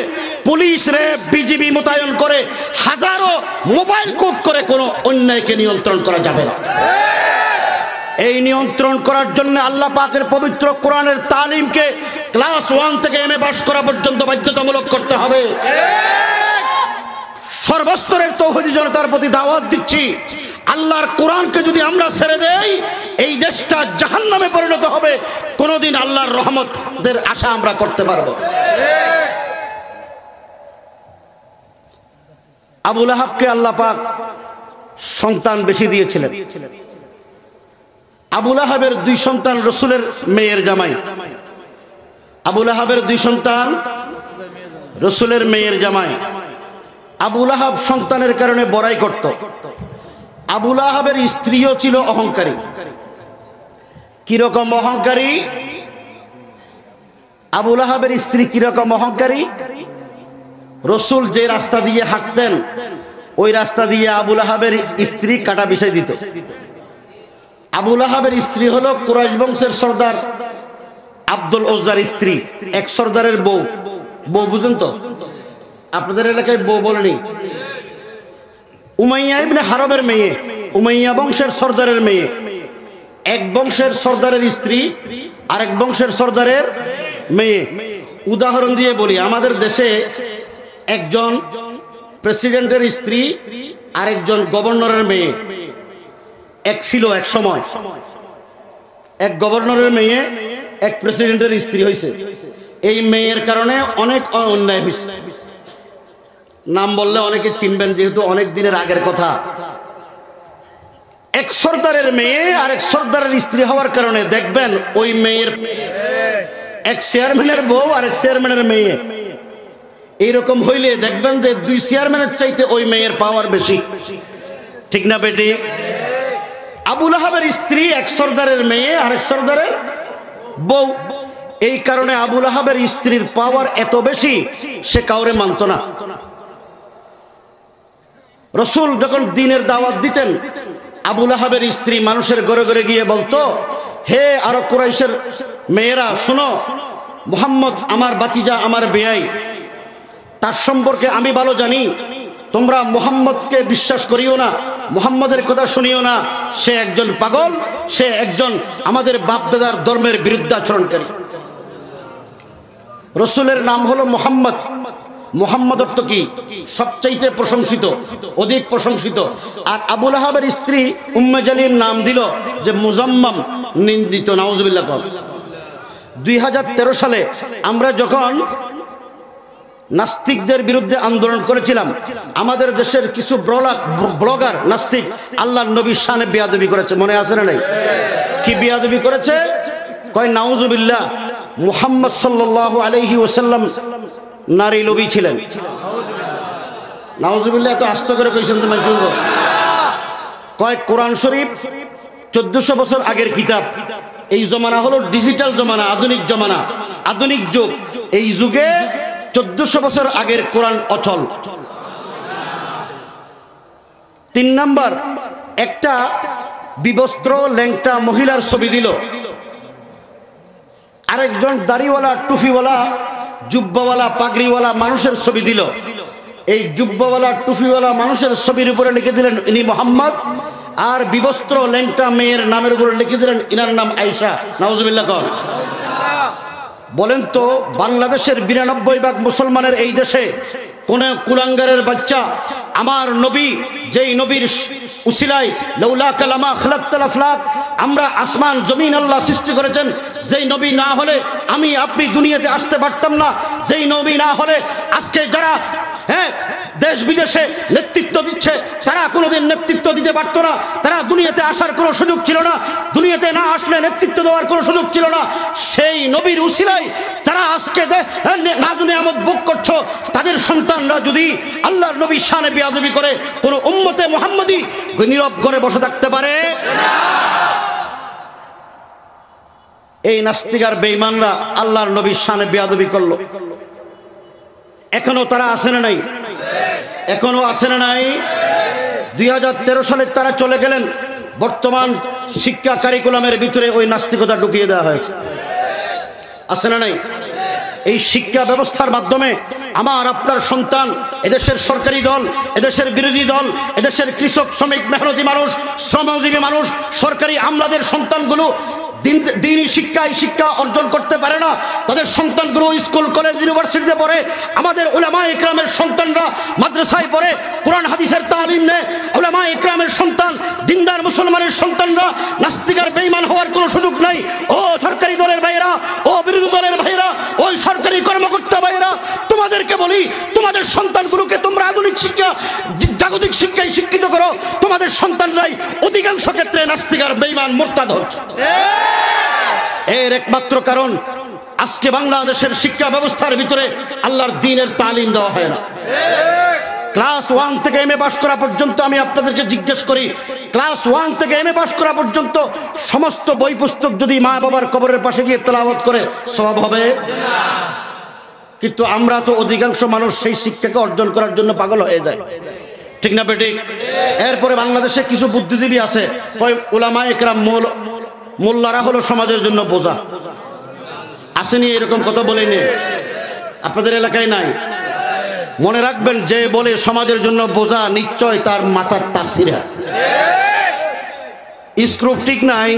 পুলিশ, র্যাব, বিজিবি মোতায়েন করে হাজারো মোবাইল কোড করে কোনো অন্যায়কে নিয়ন্ত্রণ করা যাবে না। এই নিয়ন্ত্রণ করার জন্য আল্লাহ পাকের পবিত্র কোরআনের তালিমকে ক্লাস 1 থেকে এমএ পাস করা পর্যন্ত বাধ্যতামূলক করতে হবে। সর্বস্তরের তৌহিদি জনতার প্রতি দাওয়াত দিচ্ছি, আল্লাহর কোরআনকে যদি আমরা ছেড়ে দেই, এই দেশটা জাহান্নামে পরিণত হবে। কোনোদিন আল্লাহর রহমতের আশা আমরা করতে পারবো? আবু লাহাবকে আল্লাহ পাক সন্তান বেশি দিয়েছিলেন। আবু লাহাবের 2 সন্তান রসুলের মেয়ের জামাই। আবু লাহাবের 2 সন্তান রসুলের মেয়ের জামাই। আবু লাহাব সন্তানের কারণে বড়াই করত। আবু লাহাবের স্ত্রীও ছিল অহংকারী। কিরকম অহংকারী? আবু লাহাবের স্ত্রী কিরকম অহংকারী? রসুল যে রাস্তা দিয়ে হাঁটতেন ওই রাস্তা দিয়ে আবু লাহাবের স্ত্রী কাটা বিছাই দিত। আবু লাহাবের স্ত্রী হলো কুরাইশ বংশের সর্দার আব্দুল উজ্জার স্ত্রী, এক সর্দারের বউ। বউ বুঝেন তো? আপনাদের এলাকায় বউ বলেনি? উমাইয়া ইবনে হারবের মেয়ে, উমাইয়া বংশের সর্দারের মেয়ে। এক বংশের সর্দারের স্ত্রী আরেক বংশের সর্দারের মেয়ে। উদাহরণ দিয়ে বলি, আমাদের দেশে একজন প্রেসিডেন্টের স্ত্রী আরেকজন গভর্নরের মেয়ে এক ছিল। এক সময় এক গভর্নরের মেয়ে এক প্রেসিডেন্টের স্ত্রী হয়েছে। এই মেয়ের কারণে অনেক অন্যায় হয়েছে। নাম বললে অনেকে চিনবেন, যেহেতু অনেক দিনের আগের কথা। এক সর্দারের মেয়ে আর এক সর্দারের স্ত্রী হওয়ার কারণে দেখবেন ওই মেয়ের এক চেয়ারম্যানের বউ আর এক চেয়ারম্যানের মেয়ে, এইরকম হইলে দেখবেন যে 2 চেয়ারম্যানের চাইতে ওই মেয়ের পাওয়ার বেশি। ঠিক না বেটি? আবু লাহাবের স্ত্রী এক সর্দারের মেয়ে আর এক সর্দারের বউ। এই কারণে আবু লাহাবের স্ত্রীর পাওয়ার এত বেশি, সে কাউরে মানত না। রসুল যখন দ্বীনের দাওয়াত দিতেন, আবু লাহাবের স্ত্রী মানুষের ঘরে ঘরে গিয়ে বলতো, হে আরব কুরাইশের মেয়েরা শোনো, মুহাম্মদ আমার বাতিজা, আমার বেয়াই, তার সম্পর্কে আমি ভালো জানি। তোমরা মুহাম্মদকে বিশ্বাস করিও না, মুহাম্মদের কথা শুনিও না। সে একজন পাগল, সে একজন আমাদের বাপদাদার ধর্মের বিরুদ্ধে আচরণকারী। রসুলের নাম হলো মুহাম্মদ, মুহাম্মদ অর্থ কি? সবচাইতে প্রশংসিত, অধিক প্রশংসিত। আর আবু লাহাবের স্ত্রী উম্মে জালিল নাম দিল যে মুজাম্মাম, নিন্দিত। নাউজুবিল্লাহ। 2013 সালে আমরা যখন নাস্তিকদের বিরুদ্ধে আন্দোলন করেছিলাম, আমাদের দেশের কিছু ব্লগার নাস্তিক আল্লাহর নবীর শানে বেয়াদবি করেছে, মনে আছে না নাই? কি বেয়াদবি করেছে? কয় নাউজুবিল্লাহ, মুহাম্মদ সাল্লাল্লাহু আলাইহি ওয়াসাল্লাম নারী লোভী ছিলেন। নাউজুবিল্লাহ, এত আস্ত করে কইছেন তো মাইক শুনবো। কয় কোরআন শরীফ 1400 বছর আগের কিতাব। এই জমানা হলো ডিজিটাল জমানা, আধুনিক জমানা, আধুনিক যুগ। এই যুগে 1400 বছর আগের কোরআন অচল। 3 নাম্বার, একটা বিবস্ত্র ল্যাংটা মহিলার ছবি দিল, আরেকজন দাড়িওয়ালা, টুপিওয়ালা, জুব্বাওয়ালা, পাগড়িওয়ালা মানুষের ছবি দিল। এই জুব্বাওয়ালা, টুপিওয়ালা মানুষের ছবির উপরে লিখে দিলেন ইনি মোহাম্মদ, আর বিবস্ত্র ল্যাংটা মেয়ের নামের উপরে লিখে দিলেন ইনার নাম আয়েশা। নাউজুবিল্লাহ। বলেন তো, বাংলাদেশের 92% মুসলমানের এই দেশে কোন কুলাঙ্গারের বাচ্চা আমার নবী, যেই নবীর উসিলায় লাউলা কালামা খালাকতাল আফলাক, আমরা আসমান জমিন আল্লাহ সৃষ্টি করেছেন, যেই নবী না হলে আমি আপনি দুনিয়াতে আসতে পারতাম না, যেই নবী না হলে আজকে যারা দেশ বিদেশে নেতৃত্ব দিচ্ছে তারা কোনোদিন নেতৃত্ব দিতে পারতো না, তারা দুনিয়াতে আসার কোনো সুযোগ ছিল না, দুনিয়াতে না আসলে নেতৃত্ব দেওয়ার কোনো সুযোগ ছিল না। সেই নবীর উসিলায় যারা আজকে নাজ নিয়ামত ভোগ করছো, তাদের সন্তানরা যদি আল্লাহর নবীর শানে বেয়াদবি করে, কোন উম্মতে মুহাম্মদী নীরব করে বসে থাকতে পারে? এই নাস্তিক আর বেঈমানরা আল্লাহর নবীর শানে বেয়াদবি করলো। এখনো তারা আছে না নাই? এখনো আছে না নাই? 2013 সালে তারা চলে গেলেন। বর্তমান শিক্ষা কারিকুলামের ভিতরে ওই নাস্তিকতা ঢুকিয়ে দেওয়া হয়েছে, আছে না নাই? এই শিক্ষা ব্যবস্থার মাধ্যমে আমার আপনার সন্তান, এদেশের সরকারি দল, এদেশের বিরোধী দল, এদেশের কৃষক, শ্রমিক, মেহনতি মানুষ, শ্রমজীবী মানুষ, সরকারি আমলাদের সন্তানগুলো দিনী শিক্ষা অর্জন করতে পারে না। তাদের সন্তানগুলো স্কুল, কলেজ, ইউনিভার্সিটিতে পড়ে। আমাদের উলামায়ে ইকরামের সন্তানরা মাদ্রাসায় পড়ে, কোরআন হাদিসের তালিম নেয়। উলামায়ে ইকরামের সন্তান, দিনদার মুসলমানের সন্তানরা নাস্তিক আর বেঈমান হওয়ার কোনো সুযোগ নাই। ও সরকারি দলের ভাইরা, ও বিরোধী দলের ভাইরা, ওই সরকারি কর্মকর্তা ভাইরা, তোমাদেরকে বলি, তোমাদের সন্তানগুলোকে তোমরা আধুনিক শিক্ষা, জাগতিক শিক্ষায় শিক্ষিত করো। তোমাদের সন্তানরাই অধিকাংশ ক্ষেত্রে নাস্তিক আর বেঈমান, মুরতাদ হচ্ছে। এর একমাত্র কারণ আজকে বাংলাদেশের শিক্ষা ব্যবস্থার ভিতরে আল্লাহর দ্বীনের তালিম দেওয়া হয় না। ক্লাস 1 থেকে এমএ পাস করা পর্যন্ত আমি আপনাদেরকে জিজ্ঞেস করি, ক্লাস 1 থেকে এমএ পাস করা পর্যন্ত সমস্ত বই পুস্তক যদি মা বাবার কবরের পাশে গিয়ে তেলাওয়াত করে সওয়াব হবে? কিন্তু আমরা তো অধিকাংশ মানুষ সেই শিক্ষাকে অর্জন করার জন্য পাগল হয়ে যায়, ঠিক না বেটি? এরপরে বাংলাদেশে কিছু বুদ্ধিজীবী আছে, উলামায়ে ইকরাম, মোল্লারা হলো সমাজের জন্য বোঝা। আসেনি এরকম কথা বলেনি? আপনাদের এলাকায় নাই? মনে রাখবেন, যে বলে সমাজের জন্য বোঝা, নিশ্চয় তার মাথার তাসির আছে, স্ক্রু ঠিক নাই।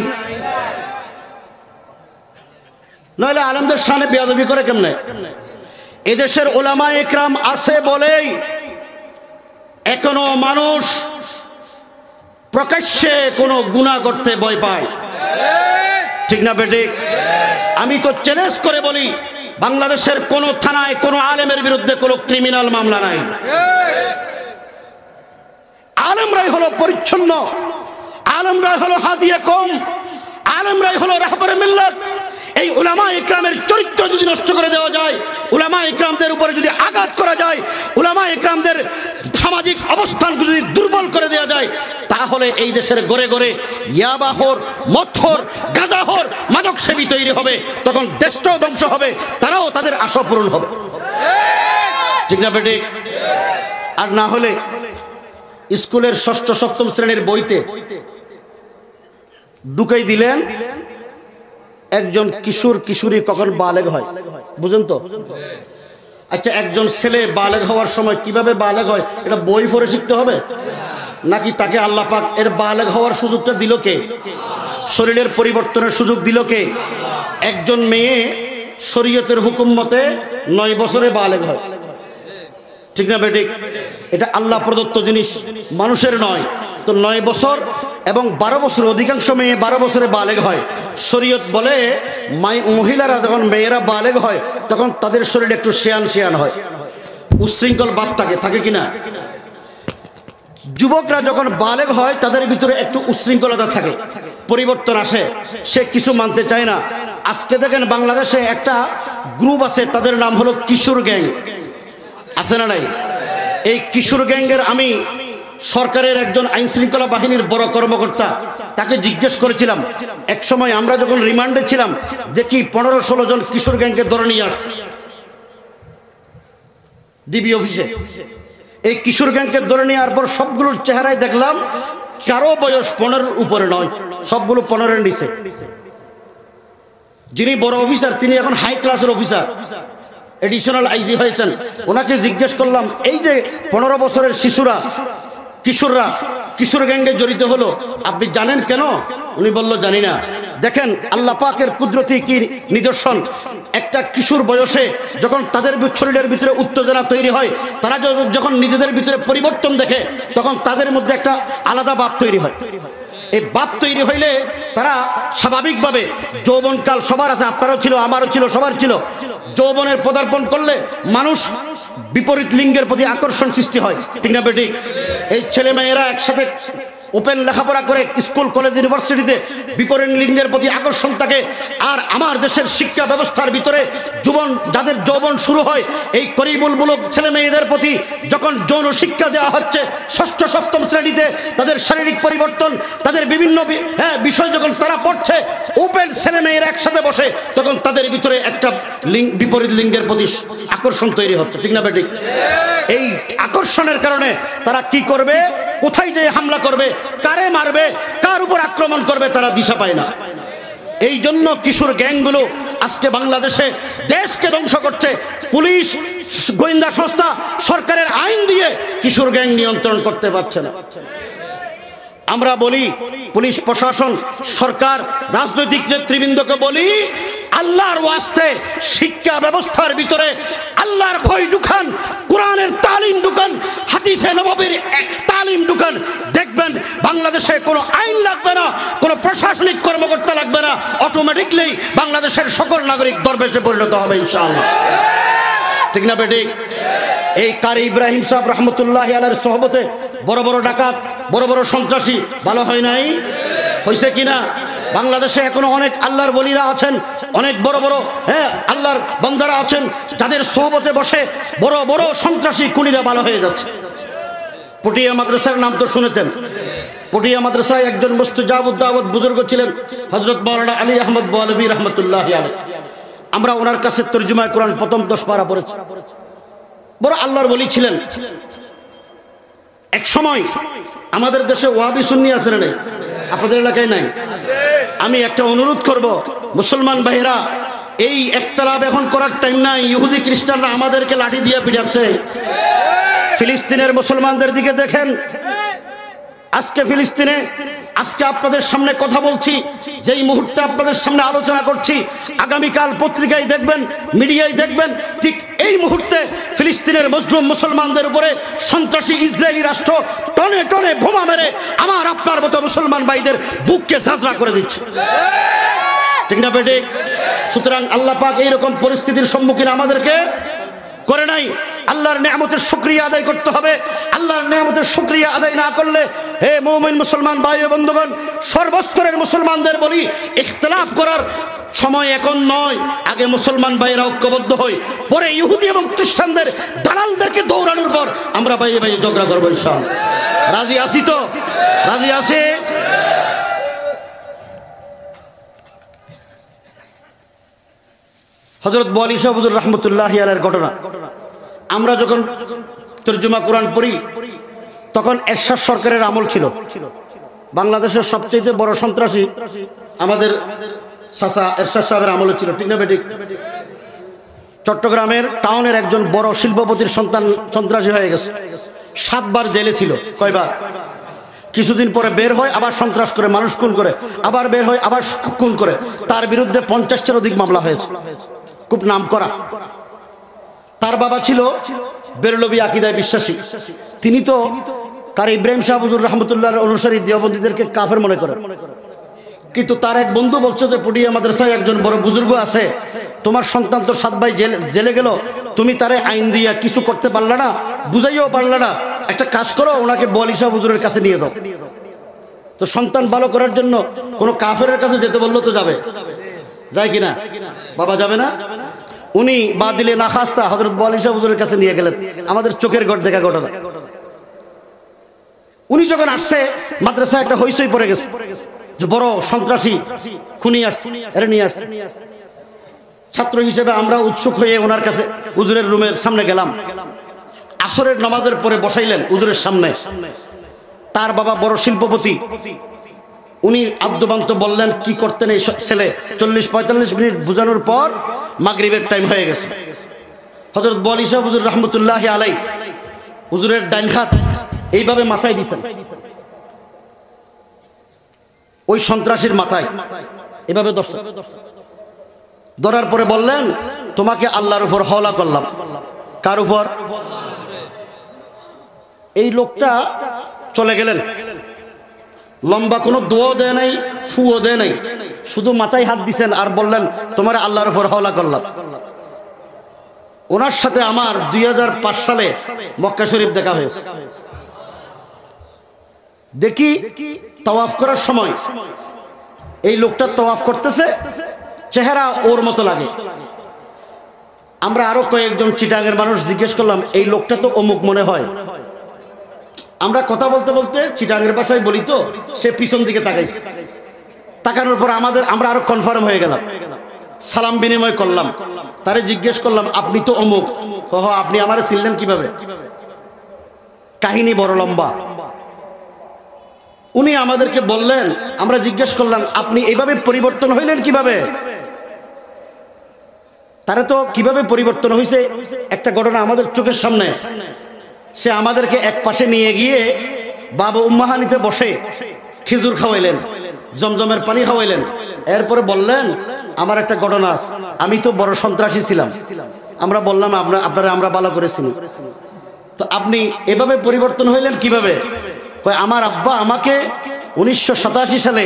নইলে আলেমদের শানে বেয়াদবি করে কেমনে? এদেশের উলামায়ে ইকরাম আছে বলেই এখনো মানুষ প্রকাশ্যে কোনো গুনাহ করতে ভয় পায়, ঠিক না বেটি? আমি তো চ্যালেঞ্জ করে বলি, বাংলাদেশের কোন থানায় কোন আলেমের বিরুদ্ধে কোনো ক্রিমিনাল মামলা নাই। আলেমরাই হলো পরিচ্ছন্ন, আলেমরাই হলো হাদিয়ে কম, আলেমরাই হলো রাহবারে মিল্লাত। এই উলামায়ে ইকরামের চরিত্র যদি নষ্ট করে দেওয়া যায়, উলামায়ে ইকরামদের উপরে যদি আঘাত করা যায়, উলামায়ে ইকরামদের সামাজিক অবস্থানকে যদি দুর্বল করে দেওয়া যায়, তাহলে এই দেশের গড়ে গড়ে ইয়াবাহর, মথর, গাঁজাহর, মাদক সেবী তৈরি হবে। তখন দেশটাও ধ্বংস হবে, তারাও তাদের আশা পূরণ হবে, ঠিক না বেটি? আর না হলে স্কুলের 6ষ্ঠ 7ম শ্রেণীর বইতে ঢুকাই দিলেন একজন কিশোর কিশোরী কখন বালেগ হয়, বুঝেন তো? আচ্ছা, একজন ছেলে বালেগ হওয়ার সময় কিভাবে বালেগ হয় এটা বই পড়ে শিখতে হবে নাকি তাকে আল্লাহ পাক এর বালেগ হওয়ার সুযোগটা দিল কে? শরীরের পরিবর্তনের সুযোগ দিল কে? একজন মেয়ে শরীয়তের হুকুম মতে 9 বছরে বালেগ হয়, ঠিক না বেঠিক? এটা আল্লাহ প্রদত্ত জিনিস, মানুষের নয়। তো 9 বছর এবং 12 বছর, অধিকাংশ মেয়ে 12 বছরে বালেগ হয়। শরীয়ত বলে মহিলারা যখন মেয়েরা বালেগ হয় তখন তাদের শরীরে একটু শেয়ান শেয়ান হয়, উচ্ছৃঙ্খল ভাব থাকে কিনা? যুবকরা যখন বালেগ হয় তাদের ভিতরে একটু উচ্ছৃঙ্খলতা থাকে, পরিবর্তন আসে, সে কিছু মানতে চায় না। আজকে দেখেন বাংলাদেশে একটা গ্রুপ আছে, তাদের নাম হলো কিশোর গ্যাং, আছে না নাই? এই কিশোর গ্যাংয়ের আমি সরকারের একজন আইন শৃঙ্খলা বাহিনীর বড় কর্মকর্তা, তাকে জিজ্ঞেস করেছিলাম এক সময় আমরা যখন রিমান্ডে ছিলাম, দেখি 15-16 জন কিশোর গ্যাংকে ধরে নিয়ে আসছে ডিবি অফিসে। এই কিশোর গ্যাংকে ধরে নেওয়ার পর সবগুলোর চেহারায় দেখলাম কারো বয়স 15-র উপরে নয়, সবগুলো 15-এর নিচে। যিনি বড় অফিসার তিনি এখন হাই ক্লাসের অফিসার, এডিশনাল আইজি হয়েছেন। ওনাকে জিজ্ঞেস করলাম এই যে 15 বছরের কিশোররা কিশোর গ্যাংয়ে জড়িত হলো, আপনি জানেন কেন? উনি বলল জানি না। দেখেন আল্লাহ পাকের কুদরতি কি নিদর্শন, একটা কিশোর বয়সে যখন তাদের শরীরের ভিতরে উত্তেজনা তৈরি হয়, তারা যখন নিজেদের ভিতরে পরিবর্তন দেখে তখন তাদের মধ্যে একটা আলাদা ভাব তৈরি হয়। এই ভাব তৈরি হইলে তারা স্বাভাবিকভাবে, যৌবনকাল সবার আছে, আপনারও ছিল, আমারও ছিল, সবার ছিল। যৌবনের পদার্পণ করলে মানুষ বিপরীত লিঙ্গের প্রতি আকর্ষণ সৃষ্টি হয়, ঠিক না বেঠিক? এই ছেলে মেয়েরা একসাথে ওপেন লেখাপড়া করে স্কুল কলেজ ইউনিভার্সিটিতে বিপরীত লিঙ্গের প্রতি আকর্ষণ থাকে। আর আমার দেশের শিক্ষা ব্যবস্থার ভিতরে যাদের যৌবন শুরু হয়, এই করিবুল বুলুগ ছেলে মেয়েদের প্রতি যখন যৌন শিক্ষা দেওয়া হচ্ছে 6ষ্ঠ 7ম শ্রেণীতে, তাদের শারীরিক পরিবর্তন, তাদের বিভিন্ন বিষয় যখন তারা পড়ছে, ওপেন ছেলে মেয়েরা একসাথে বসে, তখন তাদের ভিতরে একটা বিপরীত লিঙ্গের প্রতি আকর্ষণ তৈরি হচ্ছে, ঠিক না বেঠিক? এই আকর্ষণের কারণে তারা কি করবে, কোথায় যেয়ে হামলা করবে, কারে মারবে, কার উপর আক্রমণ করবে, তারা দিশা পায় না। এই জন্য কিশোর গ্যাংগুলো আজকে বাংলাদেশে দেশকে ধ্বংস করছে। পুলিশ, গোয়েন্দা সংস্থা, সরকারের আইন দিয়ে কিশোর গ্যাং নিয়ন্ত্রণ করতে পারছে না। আমরা বলি, পুলিশ প্রশাসন, সরকার, রাজনৈতিক নেতৃবৃন্দকে বলি, আল্লাহর ওয়াস্তে শিক্ষা ব্যবস্থার ভিতরে আল্লাহর ভয় ঢুকান, কোরআনের তালিম ঢুকান, হাদিসে নববীর তালিম ঢুকান। দেখবেন বাংলাদেশে কোনো আইন লাগবে না, কোনো প্রশাসনিক কর্মকর্তা লাগবে না, অটোমেটিকলি বাংলাদেশের সকল নাগরিক দরবেশে পরিণত হবে ইনশাআল্লাহ, ঠিক না বেঠিক? এই কারি ইব্রাহিম সাহেব রহমতুল্লাহি আলাইহির সোহবতে বড় বড় ডাকাত, বড় বড় সন্ত্রাসী ভালো হয় নাই? হয়েছে কিনা? বাংলাদেশে এখনো অনেক আল্লাহর ওলিরা আছেন, অনেক বড় বড় আল্লাহর বান্দারা আছেন, যাদের সোহবতে বসে বড় বড় সন্ত্রাসী খুনিরা ভালো হয়ে যাচ্ছে। পটিয়া মাদ্রাসার নাম তো শুনেছেন। পটিয়া মাদ্রাসায় একজন মুস্তাজাবুদ বুজুর্গ ছিলেন, হযরত মাওলানা আলী আহমদ বলবী রহমতুল্লাহি আলাইহি। আমরা ওনার কাছে তরজুমায়ে কোরআন প্রথম 10 পারা পড়েছি। বড় আল্লাহর ওলি ছিলেন। এক সময় আমাদের দেশে ওয়াহাবি সুন্নি আছে না? আপনাদের এলাকায় নাই? আমি একটা অনুরোধ করব, মুসলমান ভাইরা, এই ইখতিলাফ এখন করার টাইম নাই। ইহুদি খ্রিস্টানরা আমাদেরকে লাঠি দিয়ে পিটাচ্ছে। ফিলিস্তিনের মুসলমানদের দিকে দেখেন। আজকে ফিলিস্তিনে, আজকে আপনাদের সামনে কথা বলছি, যেই মুহূর্তে আপনাদের সামনে আলোচনা করছি, আগামীকাল পত্রিকায় দেখবেন, মিডিয়ায় দেখবেন, ঠিক এই মুহূর্তে ফিলিস্তিনের মুসলিম মুসলমানদের উপরে সন্ত্রাসী ইসরায়েলি রাষ্ট্র টনে টনে বোমা মেরে আমার আপনার মতো মুসলমান ভাইদের বুককে ঝাঁঝরা করে দিচ্ছে, ঠিক না বেঠিক? সুতরাং আল্লাহ পাক এইরকম পরিস্থিতির সম্মুখীন আমাদেরকে করে নাই। আল্লাহর নেয়ামতের শুকরিয়া আদায় করতে হবে। আল্লাহর নেয়ামতের শুকরিয়া আদায় না করলে, হে মুমিন মুসলমান ভাই ও বন্ধুগণ, সর্বস্তরের মুসলমানদের বলি, ইখতিলাফ করার সময় এখন নয়। আগে মুসলমান ভাইয়েরা ঐক্যবদ্ধ হই, পরে ইহুদি এবং খ্রিস্টানদের দালালদেরকে দৌড়ানোর পর আমরা ভাইয়ে ভাইয়ে ঝগড়া করবো ইনশাআল্লাহ। রাজি আছি তো? রাজি আছে? হযরত বলি শাহ হুজুর রহমতুল্লাহি আলাইহির ঘটনা, আমরা যখন তরজমা কোরআন পড়ি তখন এরশাদ সরকারের আমল ছিল। বাংলাদেশের সবচেয়ে বড় সন্ত্রাসী আমাদের চাচা এরশাদ সাহেবের আমলে ছিল, ঠিক না বেঠিক? চট্টগ্রামের টাউনের একজন বড় শিল্পপতির সন্তান সন্ত্রাসী হয়ে গেছে, 7 বার জেলে ছিল। কয়বার? কিছুদিন পরে বের হয়, আবার সন্ত্রাস করে, মানুষ খুন করে, আবার বের হয়, আবার খুন করে। তার বিরুদ্ধে 50-এর অধিক মামলা হয়েছে, খুব নাম করা। তার বাবা ছিল বেরলভী আকীদায় বিশ্বাসী। তিনি তো কারি ইব্রাহিম শাহ হুজুর রহমতুল্লাহর অনুসারী দেওবন্দীদেরকে কাফের মনে করেন। কিন্তু তার এক বন্ধু বলছে যে পটিয়া মাদ্রাসায় একজন বড় বুজুর্গ আছে, তোমার সন্তান তো 7 ভাই জেলে গেল, তুমি তারে আইন দিয়া কিছু করতে পারলা না, বুঝাইও পারলা না, একটা কাজ করো, ওনাকে বলি শাহ হুজুরের কাছে নিয়ে যাও। তো সন্তান ভালো করার জন্য কোনো কাফেরের কাছে যেতে বললো তো যাবে, যায় কিনা? বাবা যাবে না? উনি বা দিলে না খাস্তা হযরত বলি শাহ হুজুরের কাছে নিয়ে গেলেন। আমাদের চোখের দেখা ঘটনা। উনি যখন আসছে মাদ্রাসায় একটা হইচই পড়ে গেছে যে বড় সন্ত্রাসী খুনি আসছে, এর নিয়ে আসছে। ছাত্র হিসেবে আমরা উৎসুক হয়ে ওনার কাছে হুজুরের রুমের সামনে গেলাম। আসরের নামাজের পরে বসাইলেন হুজুরের সামনে। তার বাবা বড় শিল্পপতি, উনি আদ্যবান্ত বললেন কি করতেন এই ছেলে। 40-45 মিনিট বুঝানোর পর মাগরিবের টাইম হয়ে গেছে। হযরত বলি শাহ হুজুর রহমতুল্লাহি আলাইহি হুজুরের ডান হাত এইভাবে মাথায় দিয়েছেন, ওই সন্ত্রাসীর মাথায় এভাবে ধরার পরে বললেন, তোমাকে আল্লাহর উপর হওয়ালা করলাম। কার উপর? এই লোকটা চলে গেলেন। লম্বা কোনো দোয়াও দেয় নাই, ফুও দেয় নাই, শুধু মাথায় হাত দিছেন আর বললেন, তোমার আল্লাহর উপর হওয়ালা করলাম। ওনার সাথে আমার 2005 সালে মক্কা শরীফ দেখা হয়েছে। দেখি তাওয়াফ করার সময় এই লোকটা তাওয়াফ করতেছে, চেহারা ওর মতো লাগে। আমরা আরো কয়েকজন চিটাগের মানুষ জিজ্ঞেস করলাম, এই লোকটা তো অমুক মনে হয়। আমরা কথা বলতে বলতে চিটাগের ভাষায় বলি তো, সে পিছন দিকে তাকাইছে। তাকানোর পর আমরা আরো কনফার্ম হয়ে গেলাম, সালাম বিনিময় করলাম। তারে জিজ্ঞেস করলাম, আপনি তো অমুক। আপনি আমারে চিনলেন কিভাবে? কাহিনী বড় লম্বা। উনি আমাদেরকে বললেন, আমরা জিজ্ঞেস করলাম, আপনি এইভাবে পরিবর্তন হইলেন কিভাবে? তারা তো কিভাবে পরিবর্তন হয়েছে একটা ঘটনা আমাদের চোখের সামনে। সে আমাদেরকে এক পাশে নিয়ে গিয়ে বাবা উম্মাহানিতে বসে খেজুর খাওয়াইলেন, জমজমের পানি খাওয়াইলেন। এরপরে বললেন, আমার একটা ঘটনা আছে, আমি তো বড় সন্ত্রাসী ছিলাম। আমরা বললাম, আপনারা আমরা ভালো করেছি, তো আপনি এভাবে পরিবর্তন হইলেন কিভাবে? আমার আব্বা আমাকে 1987 সালে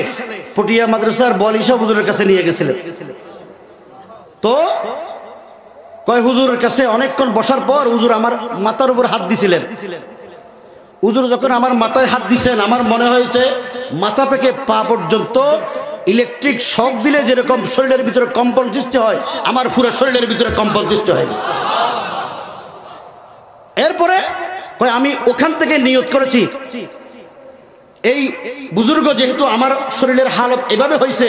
পটিয়া মাদ্রাসার বলি শাহ হুজুরের কাছে নিয়ে গেছিলেন। তো হুজুরের কাছে অনেকক্ষণ বসার পর হুজুর আমার মাথার উপর হাত দিছিলেন। হুজুর যখন আমার মাথায় হাত দিছেন, আমার মনে হয়েছে মাথা থেকে পা পর্যন্ত ইলেকট্রিক শক দিলে যেরকম শরীরের ভিতরে কম্পন সৃষ্টি হয়, আমার পুরো শরীরের ভিতরে কম্পন সৃষ্টি হয়। এরপরে আমি ওখান থেকে নিয়ত করেছি, এই বুজুর্গ যেহেতু আমার শরীরের হালত এভাবে হয়েছে,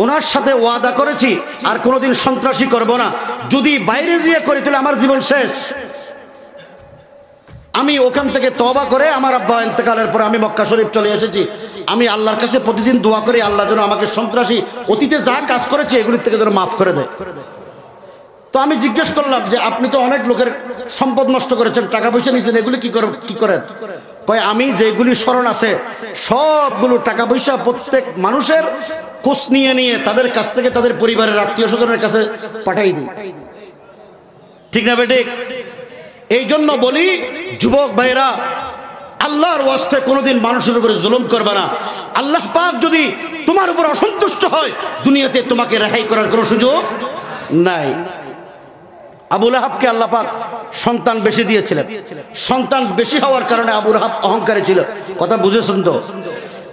ওনার সাথে ওয়াদা করেছি আর কোনোদিন সন্ত্রাসী করব না। যদি বাইরে গিয়ে করে তাহলে আমার জীবন শেষ। আমি ওখান থেকে তওবা করে আমার আব্বা ইন্তেকালের পর আমি মক্কা শরীফ চলে এসেছি। আমি আল্লাহর কাছে প্রতিদিন দোয়া করি, আল্লাহ যেন আমাকে সন্ত্রাসী অতীতে যা কাজ করেছে এগুলির থেকে যেন মাফ করে দেয়। তো আমি জিজ্ঞেস করলাম যে আপনি তো অনেক লোকের সম্পদ নষ্ট করেছেন, টাকা পয়সা নিয়েছেন, এগুলি কি করেন? আমি যেগুলি স্মরণ আছে সবগুলো টাকা পয়সা প্রত্যেক মানুষের কোষ নিয়ে নিয়ে তাদের কাছ থেকে তাদের পরিবারের আত্মীয় স্বজনের কাছে পাঠাই দিই। ঠিক না বেঠিক? এই জন্য বলি, যুবক ভাইরা, আল্লাহর ওয়াস্তে কোনোদিন মানুষের উপরে জুলুম করবে না। আল্লাহ পাক যদি তোমার উপর অসন্তুষ্ট হয়, দুনিয়াতে তোমাকে রেহাই করার কোনো সুযোগ নাই। আবু লাহাবকে আল্লাহ পাক সন্তান বেশি দিয়েছিলেন। সন্তান বেশি হওয়ার কারণে আবু লাহাব অহংকারী ছিল। কথা বুঝেছেন তো?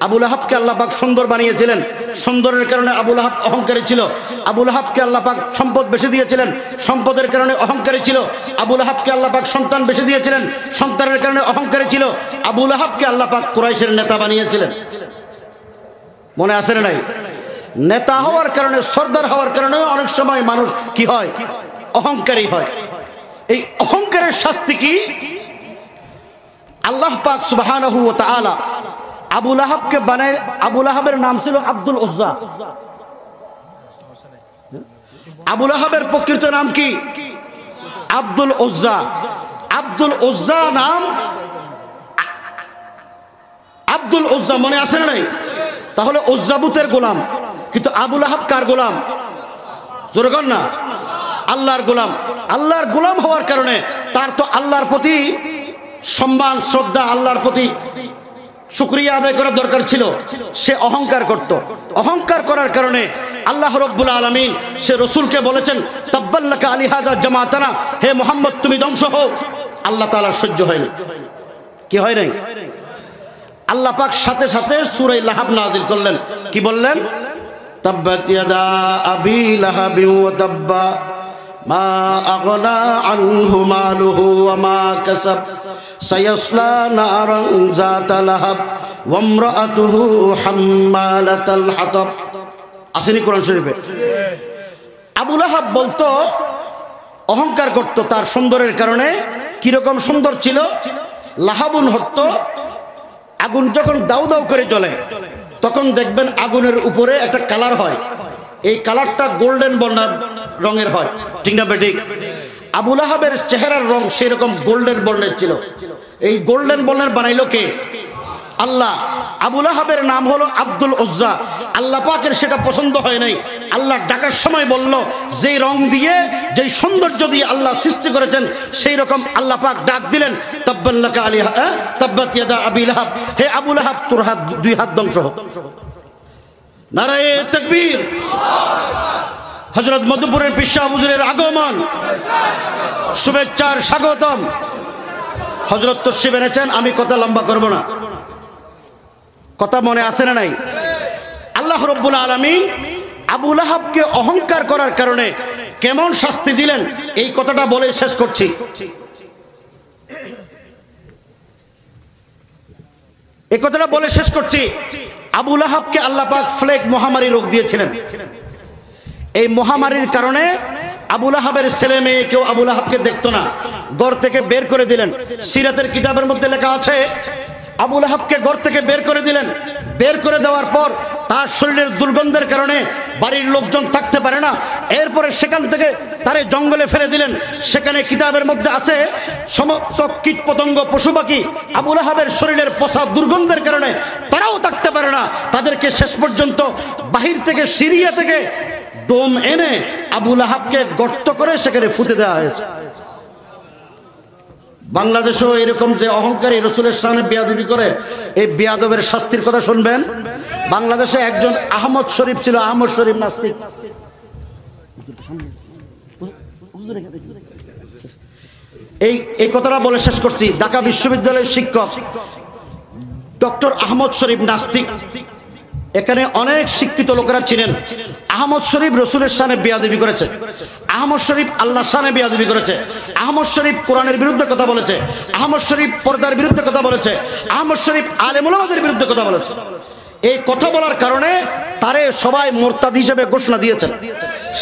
আবু লাহাবকে আল্লাহ পাক সুন্দর বানিয়েছিলেন, সুন্দরের কারণে আবু লাহাব অহংকারী ছিল। আবু লাহাবকে আল্লাহ পাক সম্পদ বেশি দিয়েছিলেন, সম্পদের কারণে অহংকারী ছিল। আবু লাহাবকে আল্লাহ পাক সন্তান বেশি দিয়েছিলেন, সন্তানের কারণে অহংকারী ছিল। আবু লাহাবকে আল্লাহ পাক কুরাইশের নেতা বানিয়েছিলেন। মনে আছে না নাই? নেতা হওয়ার কারণে, সর্দার হওয়ার কারণে অনেক সময় মানুষ কি হয়? অহংকারী হয়। এই অহংকারের শাস্তি কি? আল্লাহ পাক সুবহানাহু ওয়া তাআলা আবু লাহাবকে বানায়। আবু লাহাবের নাম ছিল আব্দুল উজ্জা। আবু লাহাবের প্রকৃত নাম কি? আব্দুল উজ্জা। আব্দুল উজ্জা নাম, আব্দুল উজ্জা মনে আছে না নাই? তাহলে উজ্জাবুতের গোলাম। কিন্তু আবু লাহাব কার গোলাম? জোরে কর না। আল্লাহর গোলাম। আল্লাহর গোলাম হওয়ার কারণে তার তো আল্লাহর প্রতি সম্মান শ্রদ্ধা, আল্লাহর প্রতি শুকরিয়া আদায় করার দরকার ছিল। সে অহংকার করত। অহংকার করার কারণে আল্লাহ রব্বুল আলামিন সে রসুলকে বলেছেন তাব্বাল্লাকা আলিহাদা জামাতানা, হে মুহাম্মদ তুমি ধ্বংস হও। আল্লাহ তাআলার সহ্য হয়নি। কি হয় নাই? আল্লাহ পাক সাথে সাথে সূরা লাহাব নাযিল করলেন। কি বললেন? তাব্বাত ইয়াদা আবি লাহাবি ওয়া তাব্বা মা আগনা আনহু মালুহু ওয়া মা কাসাব সায়াসলা নারান যাতা লাহাব ওয়া ইমরাআতুহু হাম্মালাতাল হাতাব। আসেনি কোরআন শরীফে? আবু লাহাব বলতো, অহংকার করত তার সুন্দরের কারণে। কিরকম সুন্দর ছিল? লাহাবুন হতো, আগুন যখন দাউ দাউ করে জ্বলে তখন দেখবেন আগুনের উপরে একটা কালার হয়, এই কালারটা গোল্ডেন বর্ণের রঙের হয়, ঠিক না বেঠিক? আবু লাহাবের চেহারার রং সেই রকম গোল্ডেন বর্ণের ছিল। এই গোল্ডেন বর্ণের বানাইলো কে? আল্লাহ। আবু লাহাবের নাম হলো আব্দুল উজ্জা। আল্লাহ পাকের সেটা পছন্দ হয় নাই। আল্লাহ ডাকার সময় বলল, যেই রং দিয়ে যেই সৌন্দর্য দিয়ে আল্লাহ সৃষ্টি করেছেন সেই রকম আল্লাহ পাক ডাক দিলেন তাব্বাল্লাকা আলিহা তাব্বাত ইয়াদা আবি লাহাব, হে আবু লাহাব তোর হাত, দুই হাত ধ্বংস হোক। নারায়ে তাকবীর। হযরত মধুপুরের পিসা হুজুরের আগমন, শুভেচ্ছার স্বাগতম। হযরত তশরিফ এনেছেন, আমি কথা লম্বা করব না। কথা মনে আছে না নাই? আল্লাহ রাব্বুল আলামিন আবু লাহাবকে অহংকার করার কারণে কেমন শাস্তি দিলেন এই কথাটা বলে শেষ করছি। এই কথাটা বলে শেষ করছি। আবু লাহাবকে আল্লাহ পাক ফ্লেগ মহামারী রোগ দিয়েছিলেন। এই মহামারীর কারণে আবু লাহাবের ছেলে মেয়ে কেউ আবু লাহাবকে দেখতো না, ঘর থেকে বের করে দিলেন। সিরাতের কিতাবের মধ্যে লেখা আছে আবু লাহাবকে ঘর থেকে বের করে দিলেন। বের করে দেওয়ার পর তার শরীরের দুর্গন্ধের কারণে বাড়ির লোকজন থাকতে পারে না। এরপরে সেখান থেকে তারে জঙ্গলে ফেলে দিলেন। সেখানে কিতাবের মধ্যে আছে সমস্ত কীট পতঙ্গ পশু পাখি আবু লাহাবের শরীরের পচা দুর্গন্ধের কারণে তারাও থাকতে পারে না। তাদেরকে শেষ পর্যন্ত বাহির থেকে সিরিয়া থেকে ডোম এনে আবু লাহাবকে গর্ত করে সেখানে ফুটে দেওয়া হয়েছে। বাংলাদেশেও এরকম যে অহংকারী রসুলের সামনে বেয়াদবি করে, এই বেয়াদবের শাস্তির কথা শুনবেন। বাংলাদেশে একজন আহমদ শরীফ ছিল, আহমদ শরীফ নাস্তিক। এই কথাটা বলে শেষ করছি। ঢাকা বিশ্ববিদ্যালয়ের শিক্ষক ডক্টর আহমদ শরীফ নাস্তিক। এখানে অনেক শিক্ষিত লোকেরা ছিলেন। আহমদ শরীফ রসুলের শানে বেয়াদবি করেছে, আহমদ শরীফ আল্লাহর শানে বেয়াদবি করেছে, আহমদ শরীফ কোরআনের বিরুদ্ধে কথা বলেছে, আহমদ শরীফ পর্দার বিরুদ্ধে কথা বলেছে, আহমদ শরীফ আলেম উলামাদের বিরুদ্ধে কথা বলেছে। এই কথা বলার কারণে তারে সবাই মুরতাদ হিসেবে ঘোষণা দিয়েছেন।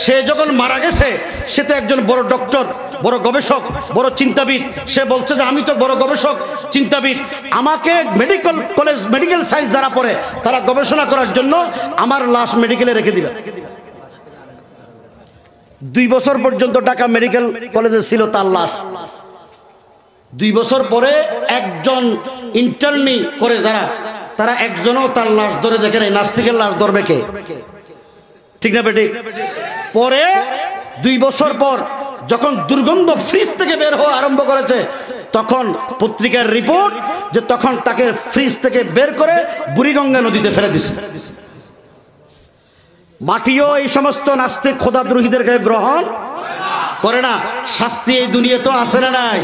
সে যখন মারা গেছে, সে তো একজন বড় ডক্টর, বড় গবেষক, বড় চিন্তাবিদ। সে বলছে যে আমি তো বড় গবেষক চিন্তাবিদ, আমাকে মেডিকেল কলেজ মেডিকেল সায়েন্স যারা পড়ে তারা গবেষণা করার জন্য আমার লাশ মেডিকেলে রেখে দিবে। 2 বছর পর্যন্ত ঢাকা মেডিকেল কলেজে ছিল তার লাশ। 2 বছর পরে একজন ইন্টার্নি করে যারা, তারা একজনও তার লাশ ধরে দেখে নাই। নাস্তিকের লাশ ধরবে কে? ঠিক না বেটি? পরে 2 বছর পর যখন দুর্গন্ধ ফ্রিজ থেকে বের হওয়া আরম্ভ করেছে, তখন পত্রিকার রিপোর্ট যে তখন তাকে ফ্রিজ থেকে বের করে বুড়িগঙ্গা নদীতে ফেলে দিছে। মাটিও এই সমস্ত নাস্তিক খোদাদ্রোহীদেরকে গ্রহণ করে না। শাস্তি এই দুনিয়া তো আছে না নাই?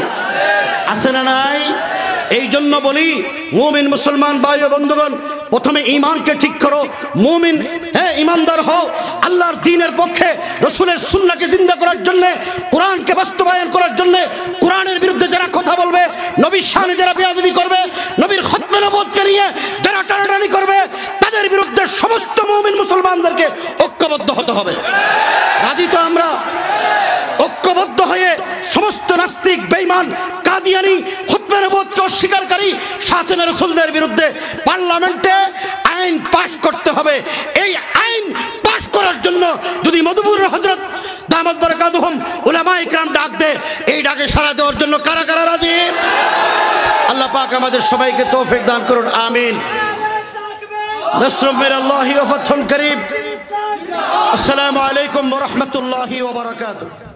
আছে না নাই? এই জন্য বলি মুমিন মুসলমান ভাই ও বন্ধুগণ, প্রথমে ঈমানকে ঠিক করো। মুমিন হ্যাঁ ঈমানদার হও, আল্লাহর দ্বীনের পক্ষে, রাসূলের সুন্নাহকে জিন্দা করার জন্য, কোরআনকে বাস্তবায়ন করার জন্য। কোরআনের বিরুদ্ধে যারা কথা বলবে, নবীর শানে যারা বেয়াদবি করবে, নবীর খতমে নবুয়তকে নিয়ে যারা টানাটানি করবে, তাদের বিরুদ্ধে সমস্ত মুমিন মুসলমানদেরকে ঐক্যবদ্ধ হতে হবে। রাজি তো আমরা? ঐক্যবদ্ধ হয়ে সমস্ত নাস্তিক, বেঈমান, কাদিয়ানি, খতমে নবুয়তকে অস্বীকারী শাসনের রাসূলদের বিরুদ্ধে পার্লামেন্টে আইন পাশ করতে হবে। এই আইন পাশ করার জন্য যদি মধুপুর হযরত দামাত বারাকাতুহুম উলামায়ে ইকরাম ডাক দেয়, এই ডাকে সাড়া দেওয়ার জন্য কারা কারা রাজি? আল্লাহ পাক আমাদের সবাইকে তৌফিক দান করুন, আমিন। নাসরুম মিনাল্লাহি ওয়া ফাতহুন করিম। আসসালামু আলাইকুম ওয়া রাহমাতুল্লাহি ওয়া বারাকাতুহু।